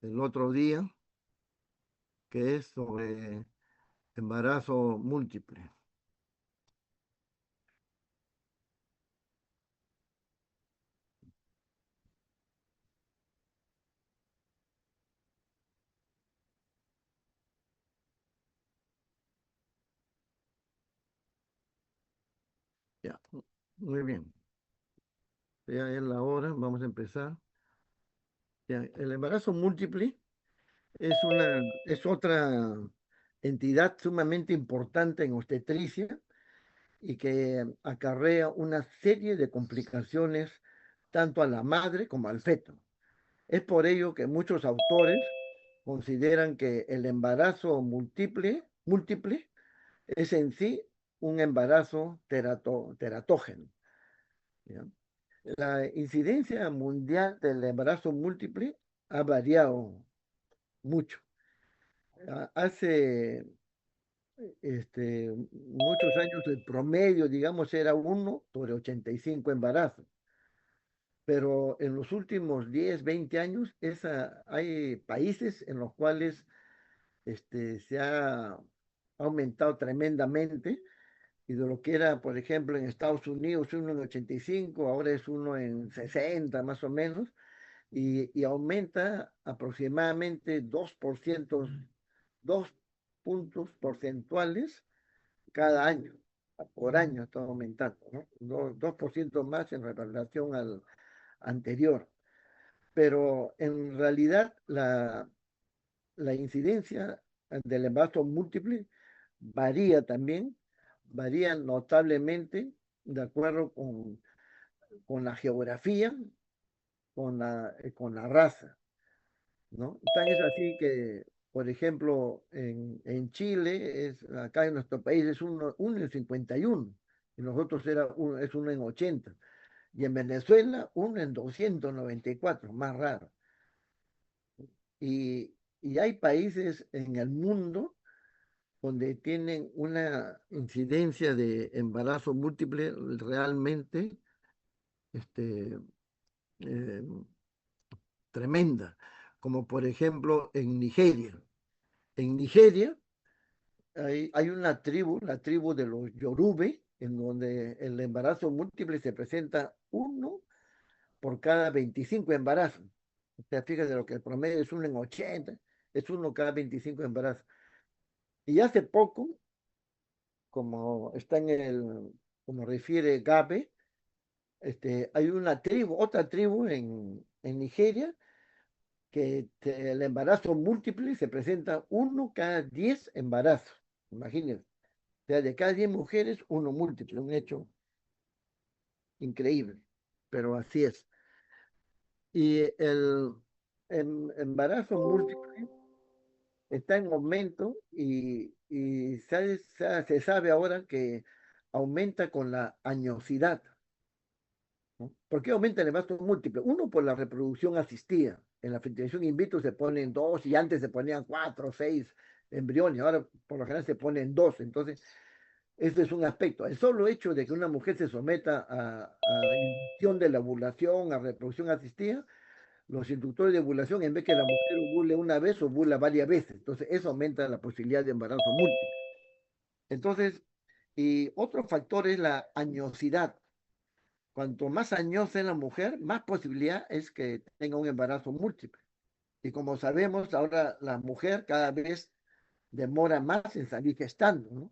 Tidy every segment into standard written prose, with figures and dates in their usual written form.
el otro día, que es sobre embarazo múltiple. Ya, muy bien. Ya es la hora, vamos a empezar. Ya, el embarazo múltiple es otra entidad sumamente importante en obstetricia y que acarrea una serie de complicaciones tanto a la madre como al feto. Es por ello que muchos autores consideran que el embarazo múltiple es en sí un embarazo teratógeno. ¿Ya? La incidencia mundial del embarazo múltiple ha variado mucho. Hace muchos años el promedio, digamos, era 1 por 85 embarazos, pero en los últimos 10, 20 años hay países en los cuales se ha aumentado tremendamente y de lo que era, por ejemplo, en Estados Unidos 1 en 85, ahora es 1 en 60 más o menos, y aumenta aproximadamente 2%, 2 puntos porcentuales cada año, por año está aumentando, ¿no? 2% más en relación al anterior. Pero en realidad la incidencia del embarazo múltiple varía también, varía notablemente de acuerdo con la geografía, con la raza, ¿no? Tan es así que, por ejemplo, en Chile, acá en nuestro país es 1 en 51, y nosotros es 1 en 80, y en Venezuela 1 en 294, más raro. Y hay países en el mundo donde tienen una incidencia de embarazo múltiple realmente este, eh, tremenda, como por ejemplo en Nigeria. En Nigeria hay una tribu, la tribu de los Yorube, en donde el embarazo múltiple se presenta 1 por cada 25 embarazos. O sea, fíjate lo que el promedio es 1 en 80, es 1 cada 25 embarazos. Y hace poco, como está como refiere Gabe, hay una tribu, otra tribu en Nigeria, que el embarazo múltiple se presenta 1 cada 10 embarazos. Imagínense. O sea, de cada 10 mujeres, uno múltiple, un hecho increíble, pero así es. Y el embarazo múltiple está en aumento y se sabe ahora que aumenta con la añosidad, ¿no? ¿Por qué aumenta el embarazo múltiple? Uno, por la reproducción asistida. En la fertilización in vitro se ponen dos y antes se ponían cuatro o seis embriones, ahora por lo general se ponen dos. Entonces, este es un aspecto. El solo hecho de que una mujer se someta a inducción de la ovulación, a reproducción asistida, los inductores de ovulación, en vez que la mujer ovule una vez, ovula varias veces. Entonces, eso aumenta la posibilidad de embarazo múltiple. Entonces, y otro factor es la añosidad. Cuanto más añosa es la mujer, más posibilidad es que tenga un embarazo múltiple. Y como sabemos, ahora la mujer cada vez demora más en salir gestando, ¿no?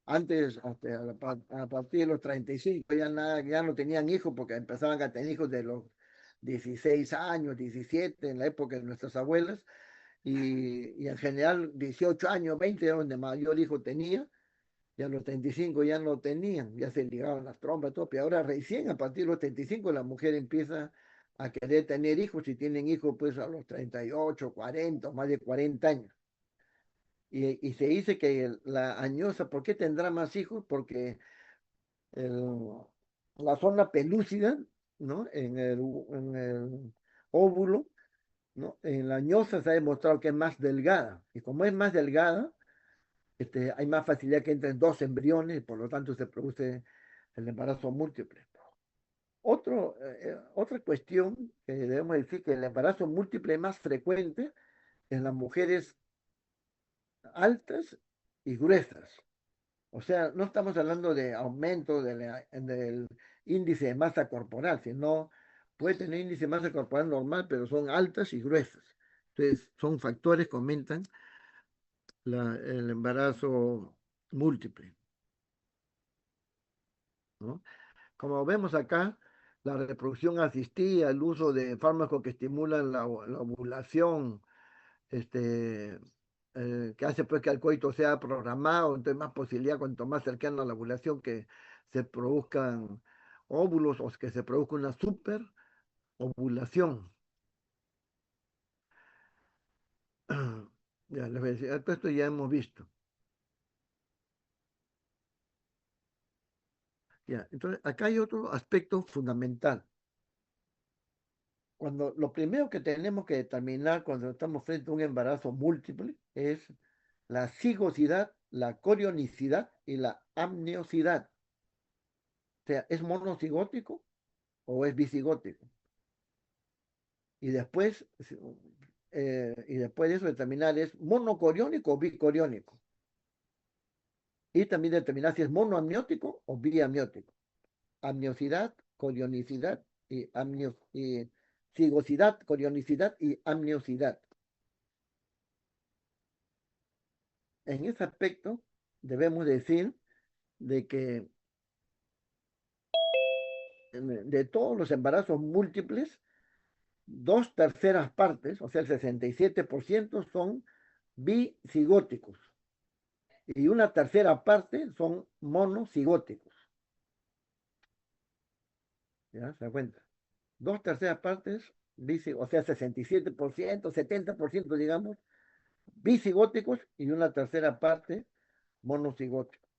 Antes, a partir de los 35, ya no tenían hijos porque empezaban a tener hijos de los 16 años, 17, en la época de nuestras abuelas, y en general 18 años, 20 era donde mayor hijo tenía, y a los 35 ya no tenían, ya se ligaban las trompas, todo, pero ahora recién a partir de los 35 la mujer empieza a querer tener hijos y tienen hijos pues a los 38, 40, más de 40 años. Y se dice que la añosa, ¿por qué tendrá más hijos? Porque el- la zona pelúcida, ¿no? En el óvulo, ¿no? En la añosa se ha demostrado que es más delgada. Y como es más delgada, hay más facilidad que entren dos embriones y por lo tanto se produce el embarazo múltiple. Otra cuestión que debemos decir que el embarazo múltiple es más frecuente en las mujeres altas y gruesas. O sea, no estamos hablando de aumento del índice de masa corporal, sino puede tener índice de masa corporal normal, pero son altas y gruesas. Entonces, son factores que aumentan el embarazo múltiple, ¿no? Como vemos acá, la reproducción asistida, el uso de fármacos que estimulan la ovulación, este, que hace pues que el coito sea programado, entonces más posibilidad cuanto más cercano a la ovulación que se produzcan óvulos o que se produzca una super ovulación. Ya les voy a decir, todo esto ya hemos visto. Ya, entonces acá hay otro aspecto fundamental. Cuando lo primero que tenemos que determinar cuando estamos frente a un embarazo múltiple es la cigosidad, la corionicidad y la amniosidad. O sea, ¿es monocigótico o es bicigótico? Y después de eso determinar es monocoriónico o bicoriónico. Y también determinar si es monoamniótico o biamniótico. Amniosidad, corionicidad y cigosidad, corionicidad y amniosidad. En ese aspecto debemos decir de que de todos los embarazos múltiples, dos terceras partes, o sea, el 67% son bicigóticos y una tercera parte son monocigóticos. ¿Ya? ¿Se da cuenta? Dos terceras partes, o sea, 67%, 70%, digamos, bicigóticos y una tercera parte monocigóticos.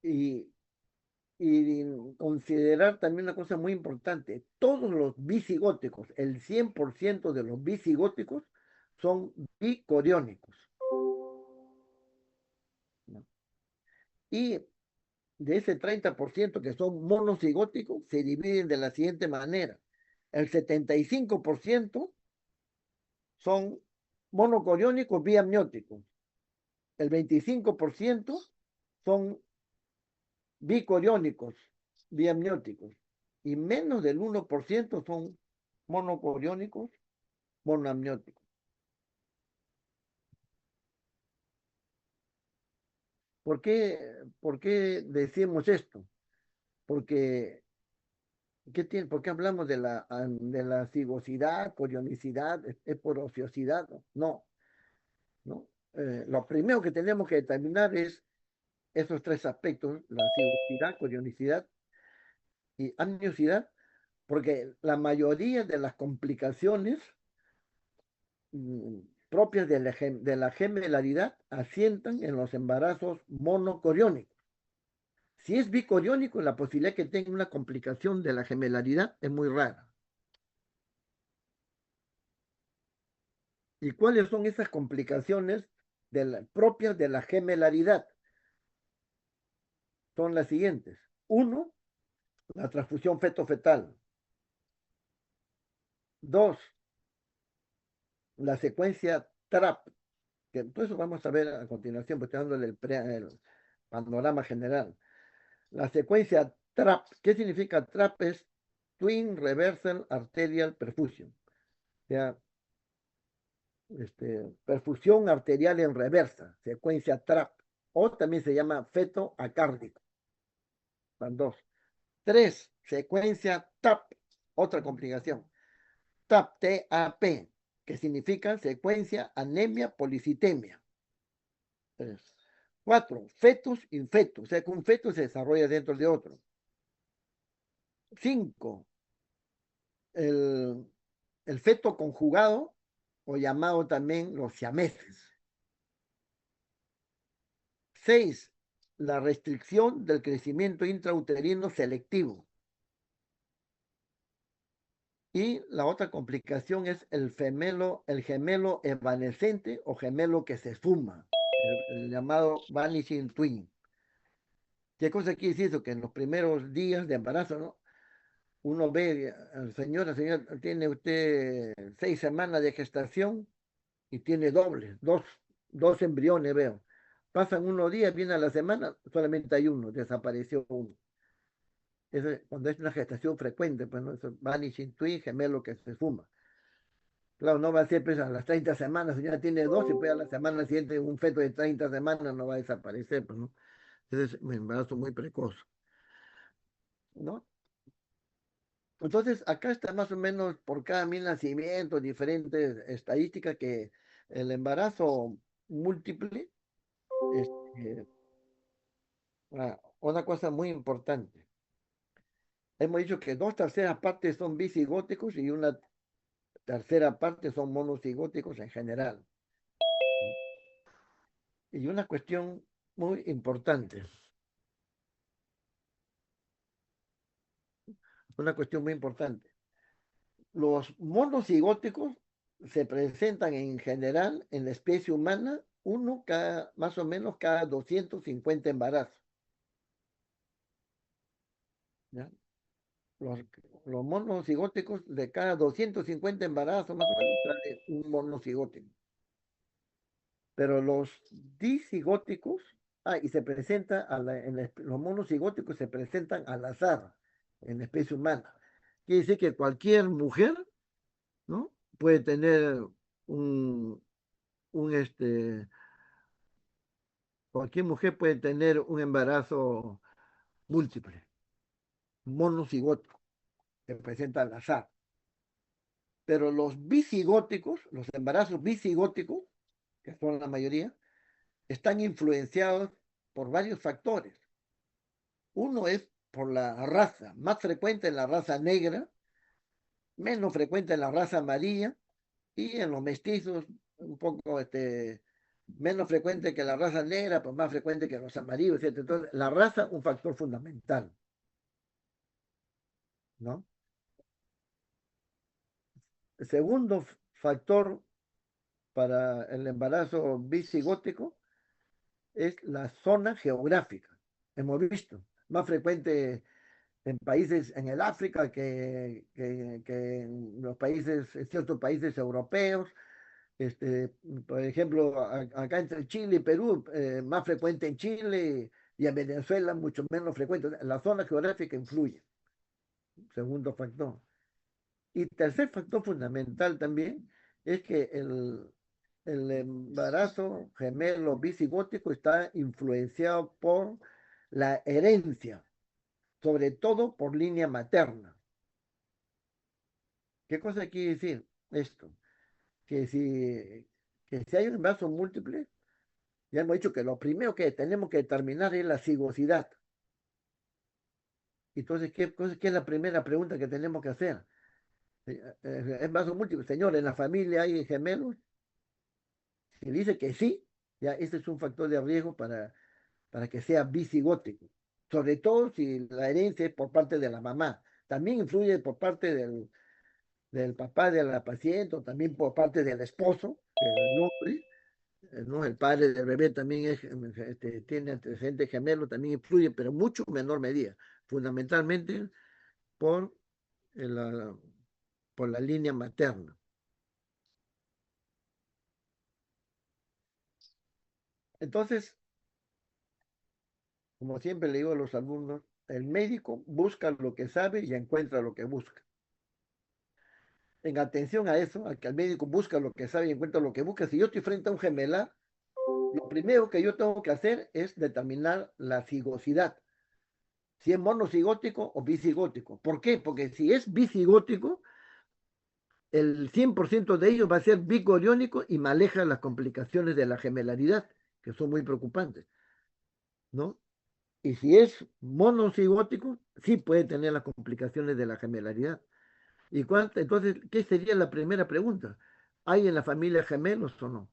Y, y considerar también una cosa muy importante, todos los bicigóticos, el 100% de los bicigóticos son bicoriónicos, ¿no? Y de ese 30% que son monocigóticos, se dividen de la siguiente manera. El 75% son monocoriónicos biamnióticos. El 25% son bicoriónicos biamnióticos. Y menos del 1% son monocoriónicos monoamnióticos. ¿Por qué decimos esto? Porque ¿por qué hablamos de la cigosidad, corionicidad, esporociosidad? No, ¿no? Lo primero que tenemos que determinar es esos tres aspectos, la cigosidad, corionicidad y amniosidad, porque la mayoría de las complicaciones mm, propias de la gemelaridad asientan en los embarazos monocoriónicos. Si es bicoriónico, la posibilidad que tenga una complicación de la gemelaridad es muy rara. ¿Y cuáles son esas complicaciones propias de la gemelaridad? Son las siguientes. Uno, la transfusión feto-fetal. Dos, la secuencia TRAP, que todo eso vamos a ver a continuación, porque estoy dándole el panorama general. La secuencia TRAP, ¿qué significa TRAP? Es Twin Reversal Arterial Perfusion. O sea, perfusión arterial en reversa, secuencia TRAP, o también se llama feto acárdico. Van dos. Tres, secuencia TAP, otra complicación. TAP, T-A-P, que significa secuencia anemia policitemia. Tres. Cuatro, fetus infetus, o sea que un feto se desarrolla dentro de otro. Cinco, el, el feto conjugado, o llamado también los siameses. Seis, la restricción del crecimiento intrauterino selectivo. Y la otra complicación es el gemelo evanescente o gemelo que se esfuma, el llamado vanishing twin. ¿Qué cosa quiere decir eso? Que en los primeros días de embarazo, ¿no? uno ve, señora, tiene usted 6 semanas de gestación y tiene doble, dos embriones, veo. Pasan unos días, viene a la semana, solamente hay uno, desapareció uno. Cuando es una gestación frecuente, pues no, eso, vanishing twin, gemelo que se suma. Claro, no va a ser pues, a las 30 semanas, señora tiene dos y pues a la semana siguiente un feto de 30 semanas no va a desaparecer, pues no. Ese es un embarazo muy precoz, ¿no? Entonces, acá está más o menos por cada 1000 nacimientos, diferentes estadísticas que el embarazo múltiple es una cosa muy importante. Hemos dicho que 2/3 partes son bisigóticos y una tercera parte son monocigóticos en general. Y una cuestión muy importante. Los monocigóticos se presentan en general en la especie humana, más o menos cada 250 embarazos. ¿Ya? Los, los monocigóticos de cada 250 embarazos, más o menos, sale un monocigótico. Pero los disigóticos, y se presenta los monocigóticos se presentan al azar en la especie humana. Quiere decir que cualquier mujer, ¿no? Puede tener un, un cualquier mujer puede tener un embarazo múltiple, monocigótico, se presenta al azar. Pero los bisigóticos, los embarazos bisigóticos, que son la mayoría, están influenciados por varios factores. Uno es por la raza, más frecuente en la raza negra, menos frecuente en la raza amarilla y en los mestizos un poco menos frecuente que la raza negra, pues más frecuente que los amarillos, etc. Entonces, la raza un factor fundamental, ¿no? El segundo factor para el embarazo bisigótico es la zona geográfica. Hemos visto, más frecuente en países en el África que en los países, en ciertos países europeos. Por ejemplo, acá entre Chile y Perú, más frecuente en Chile y en Venezuela mucho menos frecuente. La zona geográfica influye, segundo factor. Y tercer factor fundamental también es que el embarazo gemelo bisigótico está influenciado por la herencia, sobre todo por línea materna. ¿Qué cosa quiere decir esto? Que si, que si hay un embarazo múltiple, ya hemos dicho que lo primero que tenemos que determinar es la cigosidad. Entonces, ¿qué es la primera pregunta que tenemos que hacer? Embarazo múltiple, señor, ¿en la familia hay gemelos? Si dice que sí, ya ese es un factor de riesgo para que sea bisigótico. Sobre todo si la herencia es por parte de la mamá. También influye por parte del papá de la paciente o también por parte del esposo, el hombre, ¿no? El padre del bebé también tiene antecedentes gemelos, también influye, pero en mucho menor medida, fundamentalmente por, la, por la línea materna. Entonces, como siempre le digo a los alumnos, el médico busca lo que sabe y encuentra lo que busca. En atención a eso, a que el médico busca lo que sabe y encuentra lo que busca, si yo estoy frente a un gemelar, lo primero que yo tengo que hacer es determinar la cigosidad, si es monocigótico o bisigótico. ¿Por qué? Porque si es bisigótico, el 100% de ellos va a ser bicoriónico y maneja las complicaciones de la gemelaridad, que son muy preocupantes, ¿no? Y si es monocigótico, sí puede tener las complicaciones de la gemelaridad. Entonces, ¿qué sería la primera pregunta? ¿Hay en la familia gemelos o no?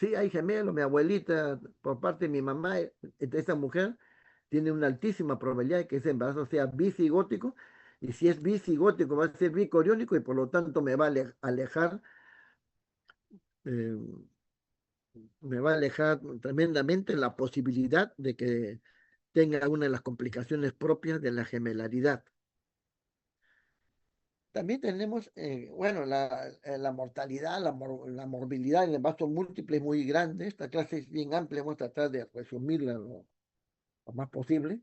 Sí, hay gemelos. Mi abuelita, por parte de mi mamá, esa mujer tiene una altísima probabilidad de que ese embarazo sea bisigótico. Y si es bisigótico, va a ser bicoriónico y por lo tanto eh, me va a alejar tremendamente la posibilidad de que tenga una de las complicaciones propias de la gemelaridad. También tenemos, bueno, la mortalidad, la morbilidad en el embarazo múltiple es muy grande. Esta clase es bien amplia, vamos a tratar de resumirla lo más posible.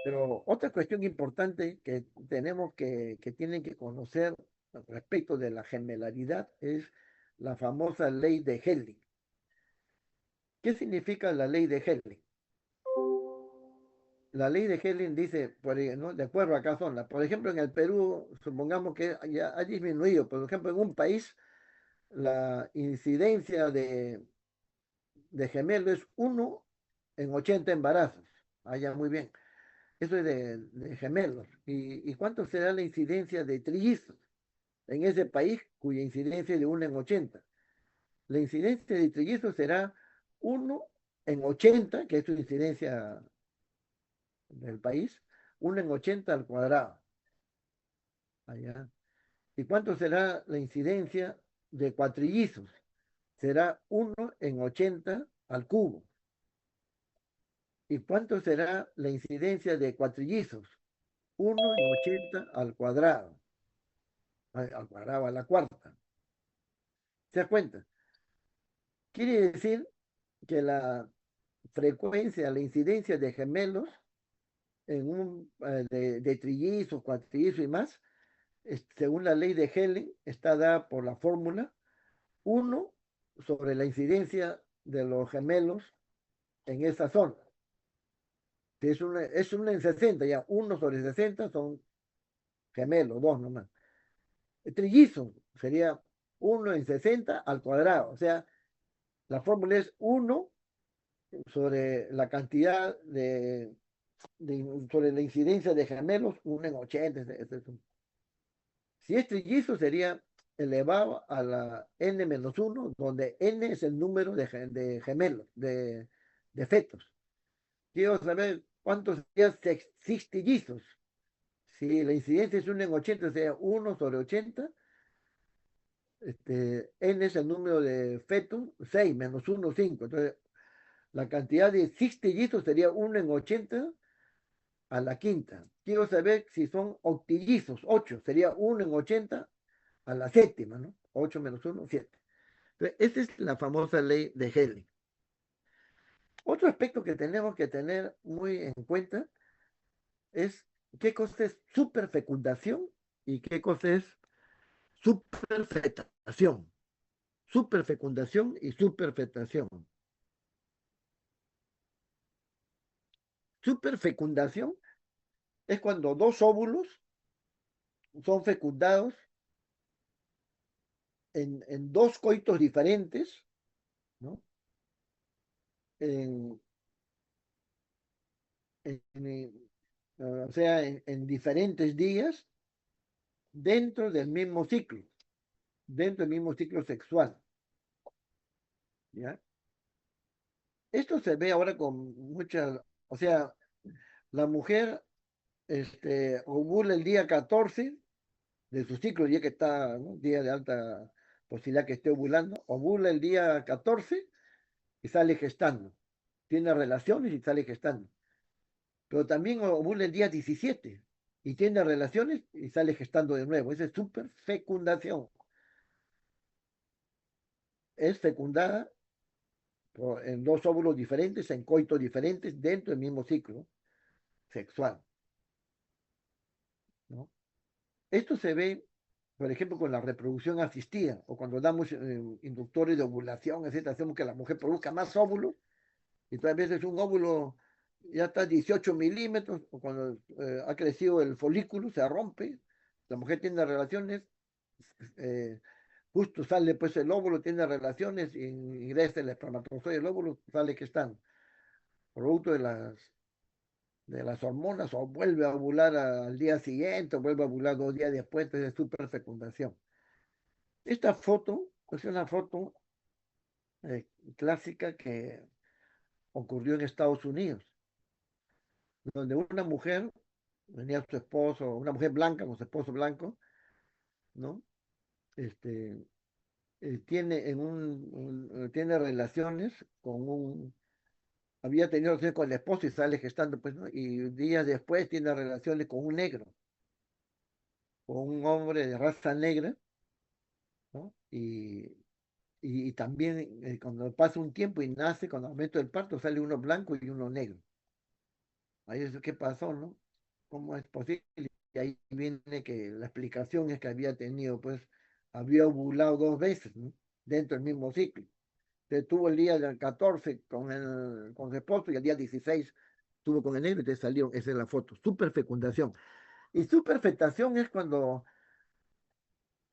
Pero otra cuestión importante que tenemos que tienen que conocer respecto de la gemelaridad es la famosa ley de Helling. ¿Qué significa la ley de Helling? La ley de Helling dice, ¿no? De acuerdo a cada zona. Por ejemplo, en el Perú, supongamos que ya ha disminuido. Por ejemplo, en un país, la incidencia de gemelo es 1 en 80 embarazos. Allá, muy bien. Eso es de gemelos. ¿Y cuánto será la incidencia de trillizos en ese país cuya incidencia es de 1 en 80? La incidencia de trillizos será 1 en 80, que es su incidencia del país, 1 en 80 al cuadrado. Allá. ¿Y cuánto será la incidencia de cuatrillizos? Será 1 en 80 al cubo. ¿Y cuánto será la incidencia de cuatrillizos? 1 en 80 al cuadrado. Al cuadrado a la cuarta. ¿Se da cuenta? Quiere decir que la frecuencia, la incidencia de gemelos de trillizos, cuatrillizos y más, según la ley de Helling, está dada por la fórmula 1 sobre la incidencia de los gemelos en esa zona. Si es una en 60, ya 1 sobre 60 son gemelos, dos nomás. El trillizo sería 1 en 60 al cuadrado, o sea, la fórmula es 1 sobre la cantidad sobre la incidencia de gemelos, 1 en 80. Si es trillizo sería elevado a la n-1, donde n es el número de gemelos, de fetos. Quiero saber cuántos serían sextillizos. Si la incidencia es 1 en 80, sería 1 sobre 80. N es el número de fetos, 6 menos 1, 5. Entonces, la cantidad de sextillizos sería 1 en 80 a la quinta. Quiero saber si son octillizos, 8. Sería 1 en 80 a la séptima, ¿no? 8 menos 1, 7. Entonces, esa es la famosa ley de Helling. Otro aspecto que tenemos que tener muy en cuenta es qué cosa es superfecundación y qué cosa es superfetación. Superfecundación y superfetación. Superfecundación es cuando dos óvulos son fecundados en dos coitos diferentes, ¿no? En, o sea, en diferentes días dentro del mismo ciclo, dentro del mismo ciclo sexual, ¿ya? Esto se ve ahora con mucha, o sea, la mujer ovula el día 14 de su ciclo, ya que está, ¿no? Día de alta posibilidad que esté ovulando, ovula el día 14 y sale gestando, tiene relaciones y sale gestando, pero también ovula el día 17 y tiene relaciones y sale gestando de nuevo, esa es super fecundación, es fecundada en dos óvulos diferentes, en coitos diferentes, dentro del mismo ciclo sexual, ¿no? Esto se ve, por ejemplo, con la reproducción asistida o cuando damos inductores de ovulación, etcétera, hacemos que la mujer produzca más óvulos y todas veces un óvulo ya está 18 milímetros o cuando ha crecido el folículo, se rompe, la mujer tiene relaciones, eh, justo sale pues el óvulo, tiene relaciones, y ingresa el espermatozoide, el óvulo, sale que están, producto de las hormonas, o vuelve a ovular al día siguiente, o vuelve a ovular 2 días después, entonces es superfecundación. Esta foto es una foto eh, clásica que ocurrió en Estados Unidos, donde una mujer, venía su esposo, una mujer blanca con su esposo blanco, ¿no? Este, tiene relaciones había tenido relaciones con el esposo y sale gestando, pues, ¿no? Y días después tiene relaciones con un negro. o un hombre de raza negra, ¿no? Y también cuando pasa un tiempo y nace, con el aumento del parto, sale uno blanco y uno negro. Ahí es qué pasó, ¿no? ¿Cómo es posible? Y ahí viene que la explicación es que había tenido, pues, había ovulado 2 veces, ¿no? Dentro del mismo ciclo. Se tuvo el día del 14 con su esposo y el día 16 tuvo con el negro y te salieron, esa es la foto, superfecundación. Y superfectación es cuando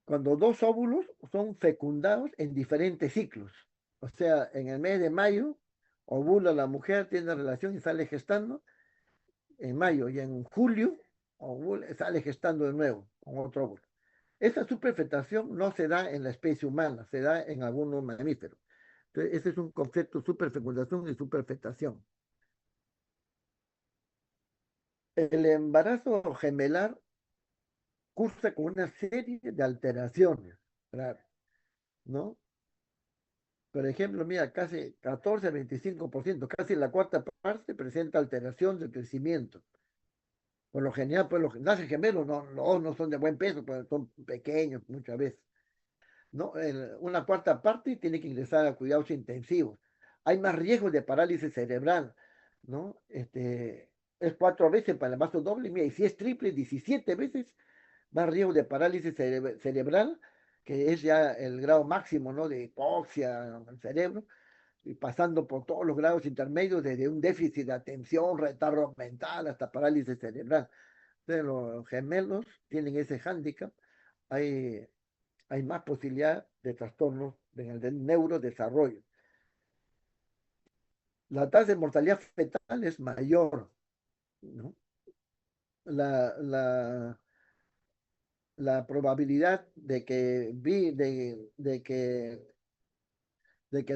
dos óvulos son fecundados en diferentes ciclos. O sea, en el mes de mayo ovula la mujer, tiene relación y sale gestando en mayo, y en julio ovula, sale gestando de nuevo con otro óvulo. Esa superfectación no se da en la especie humana, se da en algunos mamíferos. Entonces, ese es un concepto, superfecundación y superfectación. El embarazo gemelar cursa con una serie de alteraciones, claro, ¿no? Por ejemplo, mira, casi 14 a 25%, casi la cuarta parte presenta alteración del crecimiento. Por lo general, pues los nacen gemelos no son de buen peso, pues son pequeños muchas veces. ¿No? Una cuarta parte tiene que ingresar a cuidados intensivos. Hay más riesgo de parálisis cerebral, ¿no? Es 4 veces para el vaso doble, mira, y si es triple, 17 veces más riesgo de parálisis cerebral, que es ya el grado máximo, ¿no? De hipoxia al cerebro, y pasando por todos los grados intermedios, desde un déficit de atención, retardo mental, hasta parálisis cerebral. Entonces, los gemelos tienen ese hándicap. Hay, hay más posibilidad de trastornos en el neurodesarrollo. La tasa de mortalidad fetal es mayor, ¿no? La, la, la probabilidad de que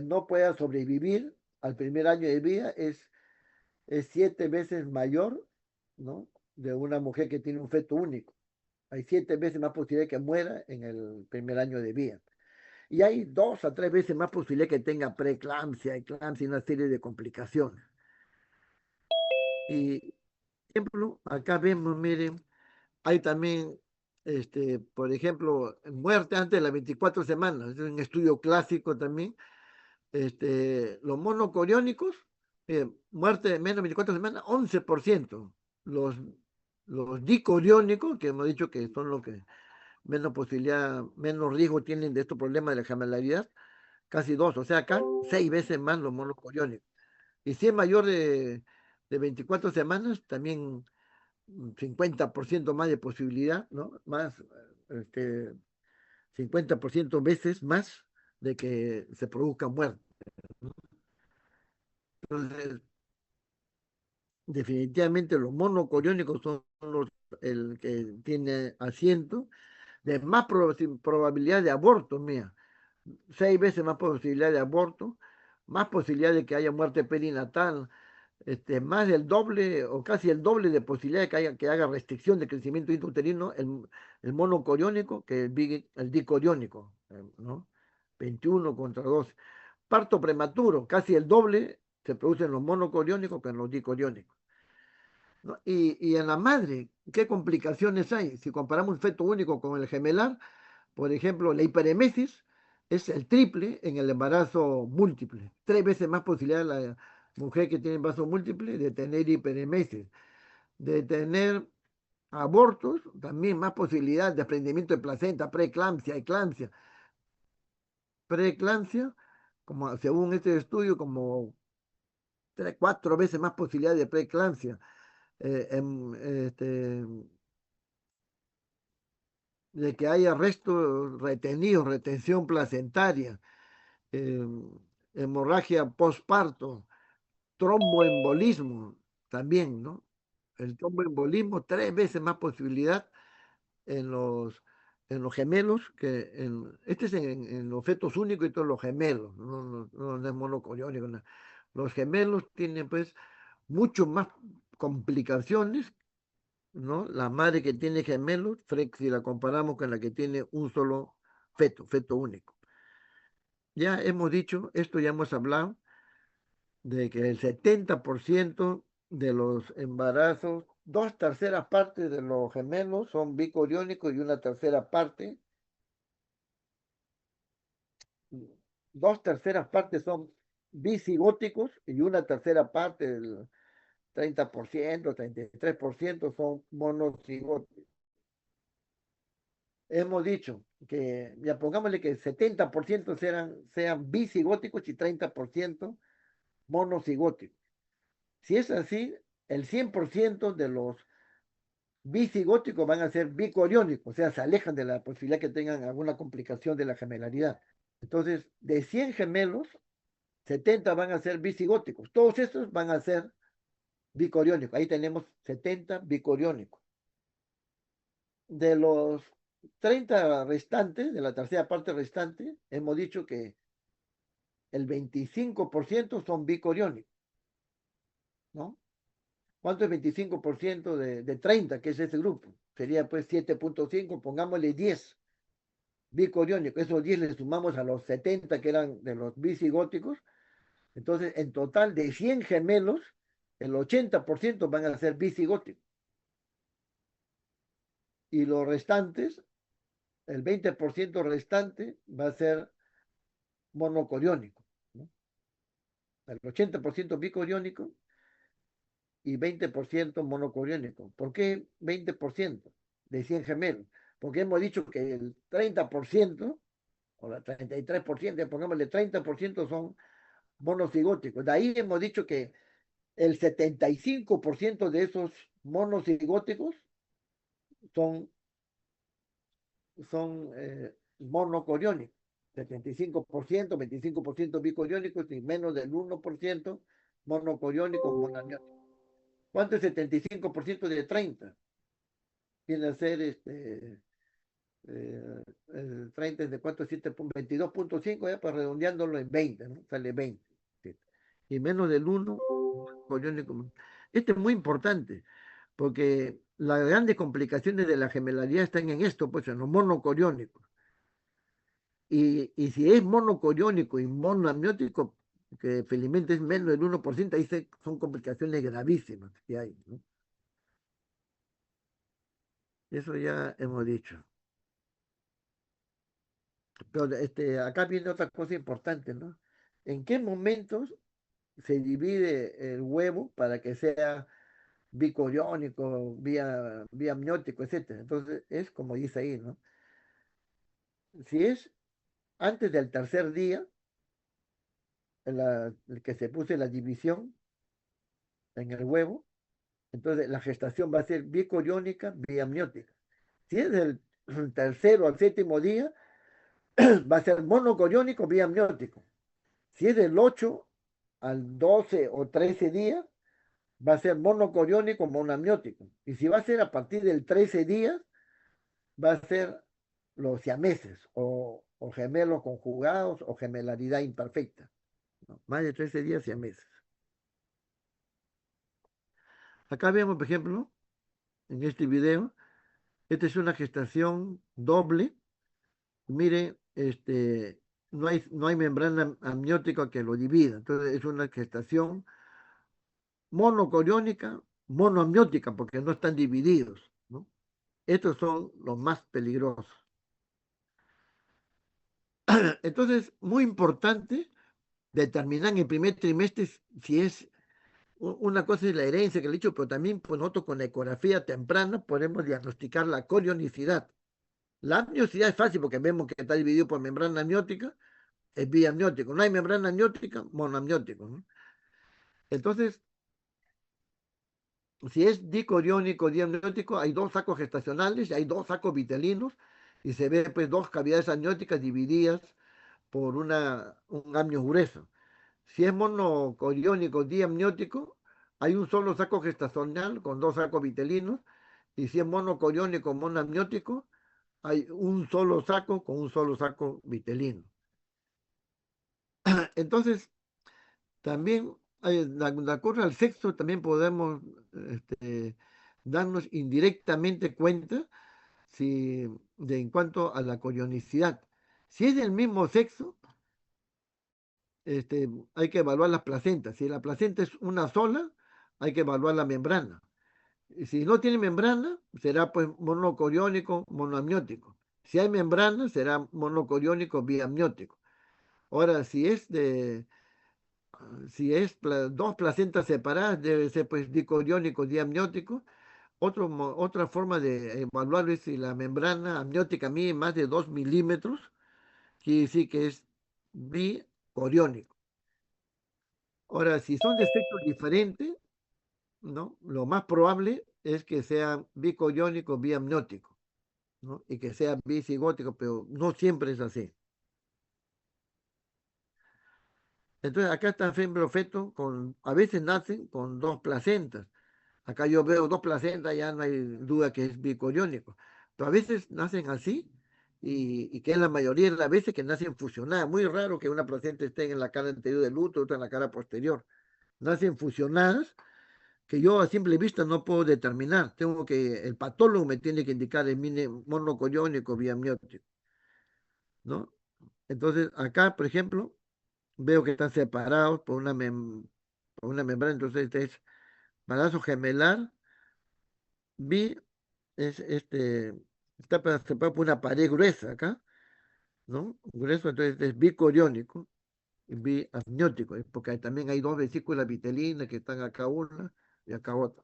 no pueda sobrevivir al primer año de vida es 7 veces mayor, ¿no? De una mujer que tiene un feto único. Hay 7 veces más posibilidad de que muera en el primer año de vida. Y hay 2 a 3 veces más posibilidad que tenga preeclampsia, eclampsia y una serie de complicaciones. Y, por ejemplo, acá vemos, miren, hay también, por ejemplo, muerte antes de las 24 semanas. Es un estudio clásico también. Los monocoriónicos, muerte de menos de 24 semanas, 11%. Los, los dicoriónicos, que hemos dicho que son los que menos posibilidad, menos riesgo tienen de estos problemas de la gemelaridad, casi 2. O sea, acá 6 veces más los monocoriónicos. Y si es mayor de 24 semanas, también 50% más de posibilidad, ¿no? Más, 50% veces más de que se produzca muerte. Entonces, definitivamente los monocoriónicos son el que tiene asiento de más probabilidad de aborto, mía. 6 veces más posibilidad de aborto, más posibilidad de que haya muerte perinatal, más del doble o casi el doble de posibilidad de que haga restricción de crecimiento intrauterino el monocoriónico que el dicoriónico, ¿no? 21 contra 12. Parto prematuro, casi el doble se produce en los monocoriónicos que en los dicoriónicos, ¿no? Y en la madre, ¿qué complicaciones hay? Si comparamos un feto único con el gemelar, por ejemplo, la hiperemesis es el triple en el embarazo múltiple. 3 veces más posibilidad de la mujer que tiene embarazo múltiple de tener hiperemesis. De tener abortos, también más posibilidad de desprendimiento de placenta, preeclampsia, eclampsia. Preeclampsia, como según este estudio, como 4 veces más posibilidad de preeclampsia. eh, em, este, de que haya restos retenidos, retención placentaria, eh, hemorragia postparto, tromboembolismo también, ¿no? El tromboembolismo, 3 veces más posibilidad en los gemelos este es en los fetos únicos y todos los gemelos, no es monocoriónico, no. Los gemelos tienen pues mucho más complicaciones, ¿no? La madre que tiene gemelos, si la comparamos con la que tiene un solo feto único. Ya hemos dicho, esto ya hemos hablado, de que el 70% de los embarazos dos terceras partes de los gemelos son bicoriónicos y una tercera parte, dos terceras partes son bicigóticos y una tercera parte, el 30%, 33% son monocigóticos. Hemos dicho que, ya pongámosle que el 70% sean bicigóticos y 30% monocigóticos. Si es así, el 100% de los bicigóticos van a ser bicoriónicos, o sea, se alejan de la posibilidad que tengan alguna complicación de la gemelaridad. Entonces, de 100 gemelos, 70 van a ser bicigóticos. Todos estos van a ser bicoriónicos. Ahí tenemos 70 bicoriónicos. De los 30 restantes, de la tercera parte restante, hemos dicho que el 25% son bicoriónicos, ¿no? ¿Cuánto es 25% de 30, que es ese grupo? Sería pues 7,5, pongámosle 10 bicoriónicos. Esos 10 le sumamos a los 70 que eran de los bisigóticos. Entonces, en total de 100 gemelos, el 80% van a ser bisigóticos. Y los restantes, el 20% restante va a ser monocoriónico, ¿no? El 80% bicoriónico y 20% monocoriónico. ¿Por qué 20% de 100 gemelos? Porque hemos dicho que el 30% o el 33%, pongámosle 30% son monocigóticos. De ahí hemos dicho que el 75% de esos monocigóticos son, son monocoriónicos. 75%, 25% bicoriónicos y menos del 1% monocoriónicos, monamióticos. ¿Cuánto es 75% de 30? Viene a ser el 30 es de 4, 7, 22,5, ya para redondeándolo en 20, ¿no? Sale 20. ¿Sí? Y menos del 1 coriónico. Esto es muy importante, porque las grandes complicaciones de la gemelaridad están en esto, pues en los monocoriónicos. Y si es monocoriónico y monoamniótico, que felizmente es menos del 1%, ahí son complicaciones gravísimas que hay, ¿no? Eso ya hemos dicho. Pero acá viene otra cosa importante, ¿no? ¿En qué momentos se divide el huevo para que sea bicoriónico, biamniótico, etcétera? Entonces, es como dice ahí, ¿no? Si es antes del tercer día, el que se puso la división en el huevo, entonces la gestación va a ser bicoriónica, biamniótica. Si es del tercero al séptimo día, va a ser monocoriónico, biamniótico. Si es del 8 al 12 o 13 días, va a ser monocoriónico, monoamniótico. Y si va a ser a partir del 13 días, va a ser los siameses o gemelos conjugados o gemelaridad imperfecta, ¿no? Más de 13 días siameses. Acá vemos, por ejemplo, en este video, esta es una gestación doble. Mire, no hay membrana amniótica que lo divida. Entonces es una gestación monocoriónica, monoamniótica, porque no están divididos, ¿no? Estos son los más peligrosos. Entonces, muy importante determinar en el primer trimestre si es una cosa es la herencia que le he dicho, pero también pues, nosotros con la ecografía temprana podemos diagnosticar la corionicidad. La amniosidad es fácil porque vemos que está dividido por membrana amniótica, es biamniótico. No hay membrana amniótica, monoamniótico, ¿no? Entonces, si es dicoriónico, diamniótico, hay dos sacos gestacionales y hay dos sacos vitelinos y se ve pues dos cavidades amnióticas divididas por un amnio grueso. Si es monocoriónico, diamniótico, hay un solo saco gestacional con dos sacos vitelinos y si es monocoriónico, monoamniótico, hay un solo saco con un solo saco vitelino. Entonces, también, de acuerdo al sexo, también podemos darnos indirectamente cuenta en cuanto a la corionicidad. Si es del mismo sexo, hay que evaluar las placentas. Si la placenta es una sola, hay que evaluar la membrana. Y si no tiene membrana, será pues monocoriónico, monoamniótico. Si hay membrana, será monocoriónico, biamniótico. Ahora, si es dos placentas separadas, debe ser pues dicoriónico, diamniótico. Otra forma de evaluarlo es si la membrana amniótica mide más de 2 milímetros, quiere decir que es bicoriónico. Ahora, si son de efectos diferentes, ¿no? Lo más probable es que sea bicoriónico, biamniótico, ¿no? Y que sea bicigótico, pero no siempre es así. Entonces, acá está feto a veces nacen con dos placentas. Acá yo veo dos placentas, ya no hay duda que es bicoriónico. Pero a veces nacen así y que es la mayoría de las veces que nacen fusionadas. Muy raro que una placenta esté en la cara anterior del útero, otra en la cara posterior. Nacen fusionadas que yo a simple vista no puedo determinar. El patólogo me tiene que indicar el monocoriónico biamniótico, ¿no? Entonces, acá, por ejemplo, veo que están separados por una membrana. Entonces, este es embarazo gemelar, bi, es está separado por una pared gruesa acá, ¿no? Grueso, entonces es bicoriónico y biamniótico, porque también hay dos vesículas vitelinas que están acá una y acá otra.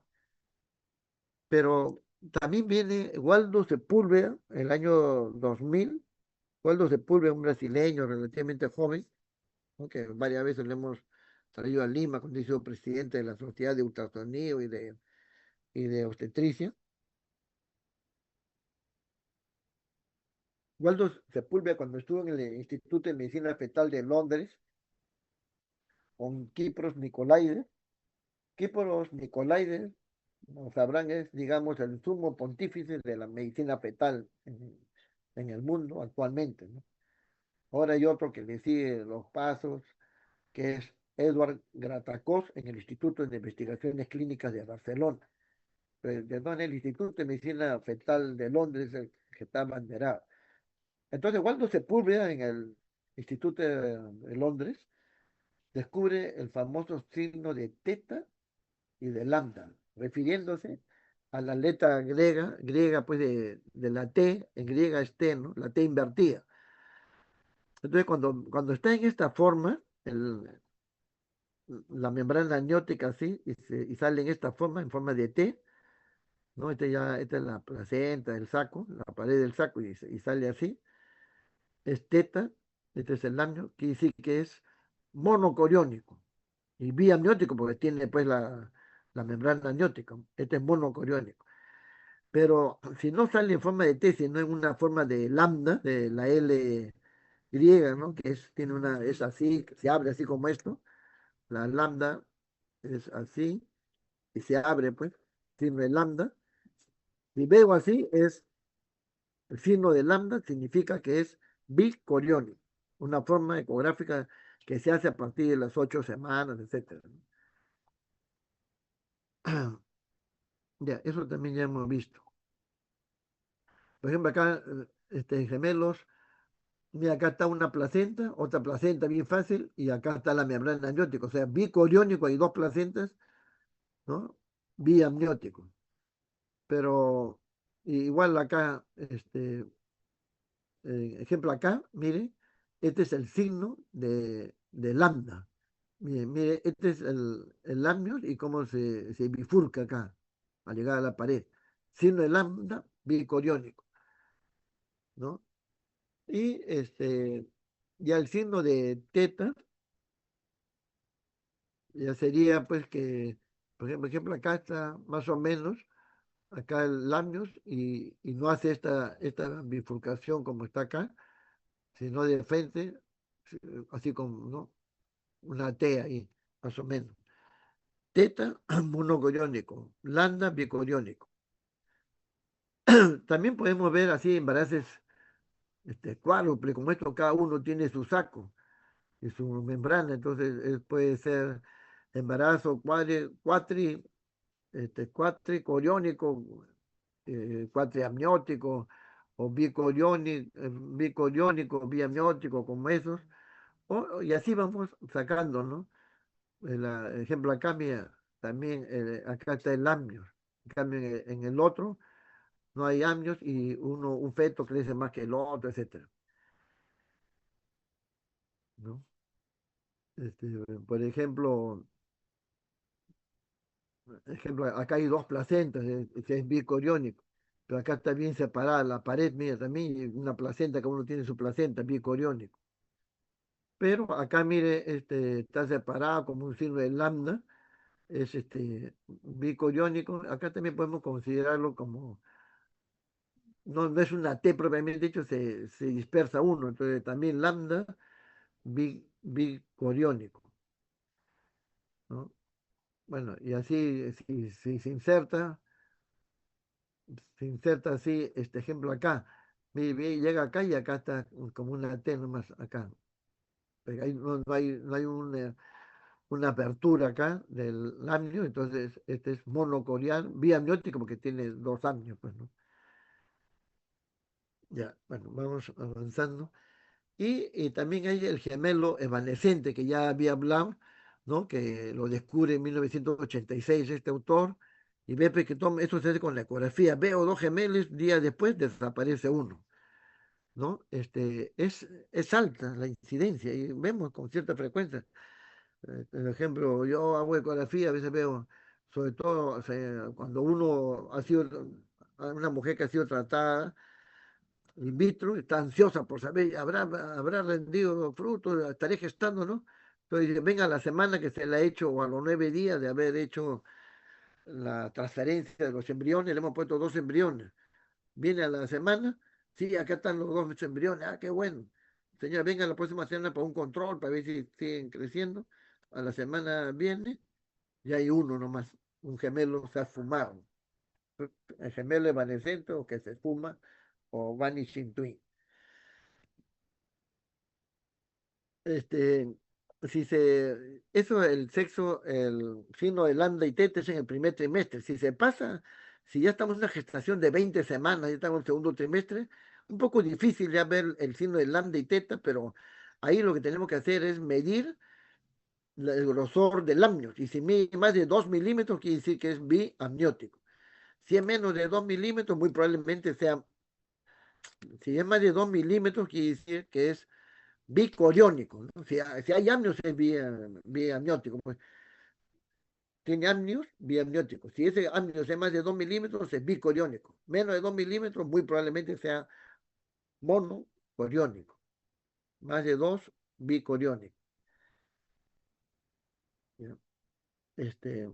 Pero también viene Waldo Sepúlveda, el año 2000. Waldo Sepúlveda, un brasileño relativamente joven, ¿no? Que varias veces le hemos traído a Lima cuando hizo presidente de la Sociedad de Ultrasonido y de Obstetricia. Waldo Sepúlveda, cuando estuvo en el Instituto de Medicina Fetal de Londres, con Kipros Nicolaides. Kipros Nicolaides, como sabrán, es, digamos, el sumo pontífice de la medicina fetal en el mundo actualmente, ¿no? Ahora hay otro que le sigue los pasos, que es Edward Gratacós en el Instituto de Investigaciones Clínicas de Barcelona. Perdón, el Instituto de Medicina Fetal de Londres, el que está abanderado. Entonces, cuando Sepúlveda en el Instituto de Londres descubre el famoso signo de teta y de lambda, refiriéndose a la letra griega pues de la T, en griega es T, ¿no? La T invertida. Entonces, cuando está en esta forma, la membrana amniótica así, y sale en esta forma, en forma de T, ¿no? Esta es la placenta, el saco, la pared del saco, y sale así, es teta, este es el amnio, quiere decir que es monocoriónico, y biamniótico porque tiene pues la membrana amniótica, este es monocoriónico. Pero si no sale en forma de T, sino en una forma de lambda, de la L griega, ¿no? Es así, se abre así como esto, la lambda es así, y se abre, pues, signo de lambda. Si veo así, el signo de lambda significa que es bicoriónico, una forma ecográfica que se hace a partir de las 8 semanas, etcétera, ¿no? Ya, eso también ya hemos visto. Por ejemplo, acá, gemelos, mira, acá está una placenta, otra placenta bien fácil, y acá está la membrana amniótica, o sea, bicoriónico, hay dos placentas, ¿no? Biamniótico. Pero igual acá, ejemplo acá, mire, este es el signo de lambda. Mire, este es el amnios y cómo se bifurca acá al llegar a la pared. Signo de lambda bicoriónico, ¿no? Y ya el signo de teta ya sería pues que, por ejemplo, acá está más o menos, acá el amnios y no hace esta bifurcación como está acá, sino de frente, así como, ¿no? Una T ahí, más o menos. Teta, monocoriónico. Lambda, bicoriónico. También podemos ver así embarazos cuádruple, como esto, cada uno tiene su saco y su membrana, entonces puede ser embarazo cuatricoriónico, cuatriamniótico, o bicoriónico, biamniótico, como esos, y así vamos sacando, ¿no? El ejemplo acá, mira, también acá está el amnio. En cambio, en el otro no hay amnios y un feto crece más que el otro, etcétera, ¿no? Este, por ejemplo, acá hay dos placentas, que es bicoriónico, pero acá está bien separada la pared, mira, también y una placenta, cada uno tiene su placenta, bicoriónico. Pero acá, mire, está separado como un signo de lambda, es bicoriónico. Acá también podemos considerarlo como, no es una T propiamente dicho, se dispersa uno, entonces también lambda bicoriónico, ¿no? Bueno, y así, si se inserta así, este ejemplo acá, llega acá y acá está como una T nomás acá. Pero ahí no hay una apertura acá del amnio, entonces este es monocorial, biamniótico porque tiene dos amnios, pues, ¿no? Ya, bueno, vamos avanzando. Y también hay el gemelo evanescente que ya había hablado, ¿no? Que lo descubre en 1986 este autor, y ve pues, que esto se hace con la ecografía. Veo dos gemelos, días después desaparece uno, ¿no? Es alta la incidencia y vemos con cierta frecuencia. Por ejemplo, yo hago ecografía, a veces veo, sobre todo o sea, cuando uno ha sido, una mujer que ha sido tratada in vitro, está ansiosa por saber, habrá rendido frutos, estaré gestando, ¿no? Entonces dice, venga la semana que se le ha hecho, o a los 9 días de haber hecho la transferencia de los embriones, le hemos puesto dos embriones. Viene a la semana, sí, acá están los dos embriones, qué bueno. Señora, venga la próxima semana para un control, para ver si siguen creciendo. A la semana viene, y hay uno nomás, un gemelo se ha fumado. El gemelo evanescente o que se fuma, o vanishing twin. Este, eso, el sexo, el signo de lambda y teta es en el primer trimestre. Si se pasa, si ya estamos en una gestación de 20 semanas, ya estamos en el segundo trimestre, un poco difícil ya ver el signo de lambda y teta, pero ahí lo que tenemos que hacer es medir el grosor del amnio. Y si mide más de 2 milímetros, quiere decir que es biamniótico. Si es menos de 2 milímetros, muy probablemente sea, si es más de 2 milímetros, quiere decir que es bicoriónico, ¿no? Si hay amnios es biamniótico, pues tiene amnios biamnióticos. Si ese amnio es más de 2 milímetros es bicoriónico. Menos de 2 milímetros muy probablemente sea monocoriónico. Más de 2 bicoriónico. ¿Ya? Este,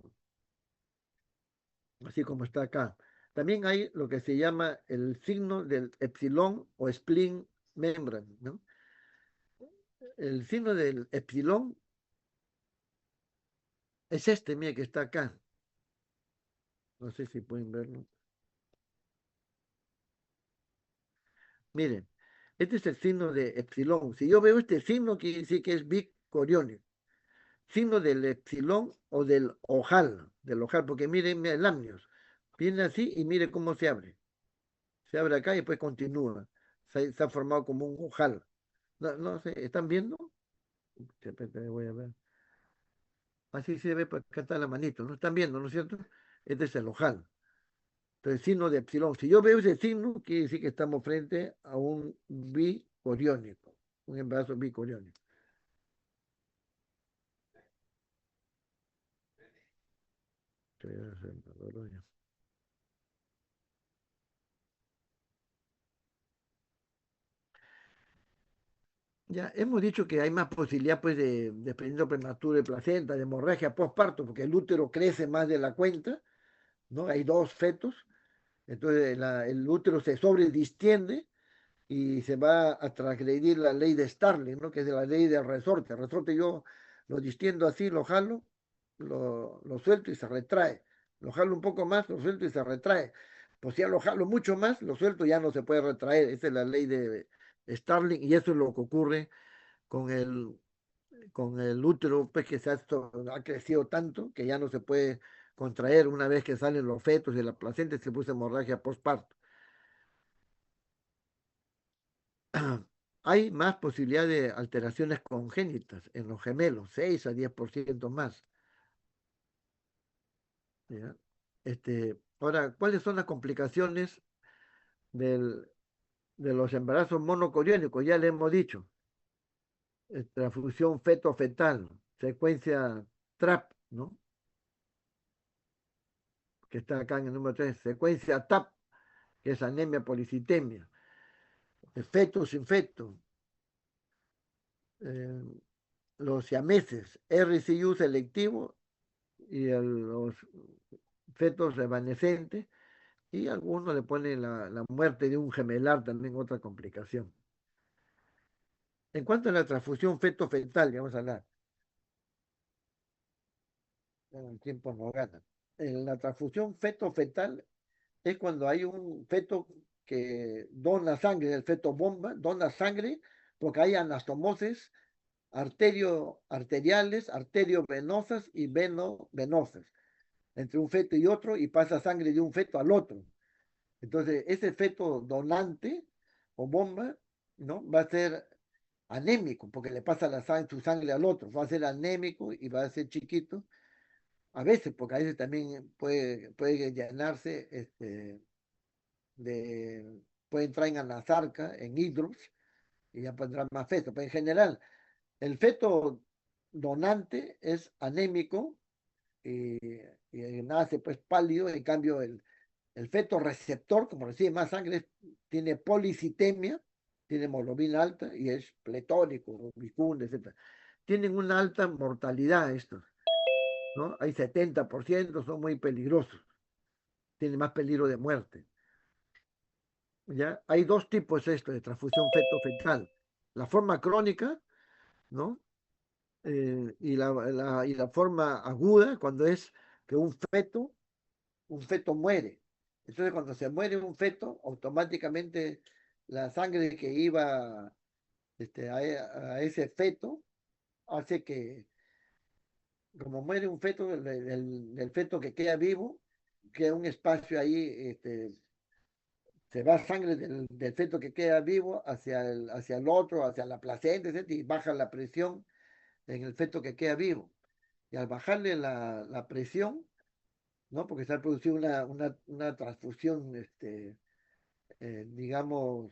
Así como está acá. También hay lo que se llama el signo del epsilon o spleen membrane, ¿no? El signo del epsilon es mire, que está acá. No sé si pueden verlo. Miren, este es el signo de epsilon. Si yo veo este signo, quiere decir que es bicoriónico. Signo del epsilon o del ojal, porque miren el amnios. Viene así y mire cómo se abre. Se abre acá y después continúa. Se ha formado como un ojal. No, no sé, ¿están viendo? De repente voy a ver. Así se ve, pues acá está la manito. ¿No están viendo, no es cierto? Este es el ojal. Entonces, signo de epsilon. Si yo veo ese signo, quiere decir que estamos frente a un bicoriónico, un embarazo bicoriónico. Ya hemos dicho que hay más posibilidad, pues, de desprendimiento prematuro de placenta, de hemorragia postparto, porque el útero crece más de la cuenta, ¿no? Hay dos fetos, entonces el útero se sobredistiende y se va a transgredir la ley de Starling, ¿no? Que es la ley del resorte. El resorte yo lo distiendo así, lo jalo, lo suelto y se retrae. Lo jalo un poco más, lo suelto y se retrae. Pues si ya lo jalo mucho más, lo suelto, ya no se puede retraer. Esa es la ley de Starling y eso es lo que ocurre con el útero, pues que ha crecido tanto que ya no se puede contraer una vez que salen los fetos de la placenta y se puso hemorragia postparto. Hay más posibilidad de alteraciones congénitas en los gemelos, 6 a 10% más. ¿Ya? Ahora, ¿cuáles son las complicaciones del, de los embarazos monocoriónicos? Ya le hemos dicho, transfusión feto-fetal, secuencia TRAP, ¿no? Que está acá en el número 3, secuencia TAP, que es anemia policitemia, feto sin feto, eh, los siameses, RCU selectivo y los fetos evanescentes, y algunos le ponen la muerte de un gemelar, también otra complicación. En cuanto a la transfusión feto-fetal, ya vamos a hablar, el tiempo no gana. En la transfusión feto-fetal es cuando hay un feto que dona sangre, el feto bomba, dona sangre porque hay anastomosis arteriales, arteriovenosas y venovenosas entre un feto y otro y pasa sangre de un feto al otro. Entonces, ese feto donante o bomba, ¿no? Va a ser anémico porque le pasa su sangre al otro, va a ser anémico y va a ser chiquito. A veces, porque a veces también puede llenarse de, puede entrar en anasarca, en hidros, y ya pondrá más feto. Pero en general, el feto donante es anémico y, y nace pues pálido, en cambio el feto receptor, como recibe más sangre, tiene policitemia, tiene hemoglobina alta y es pletórico, bicunde, etc. Tienen una alta mortalidad estos, ¿no? Hay 70%, son muy peligrosos, tienen más peligro de muerte. ¿Ya? Hay dos tipos esto de transfusión feto-fetal. La forma crónica, ¿no? Y la forma aguda, cuando es que un feto muere. Entonces, cuando se muere un feto, automáticamente la sangre que iba a ese feto hace que, como muere un feto, el feto que queda vivo, queda un espacio ahí, se va sangre del feto que queda vivo hacia el otro, hacia la placenta, etc., y baja la presión en el feto que queda vivo. Y al bajarle la presión, ¿no? Porque se ha producido una transfusión, digamos,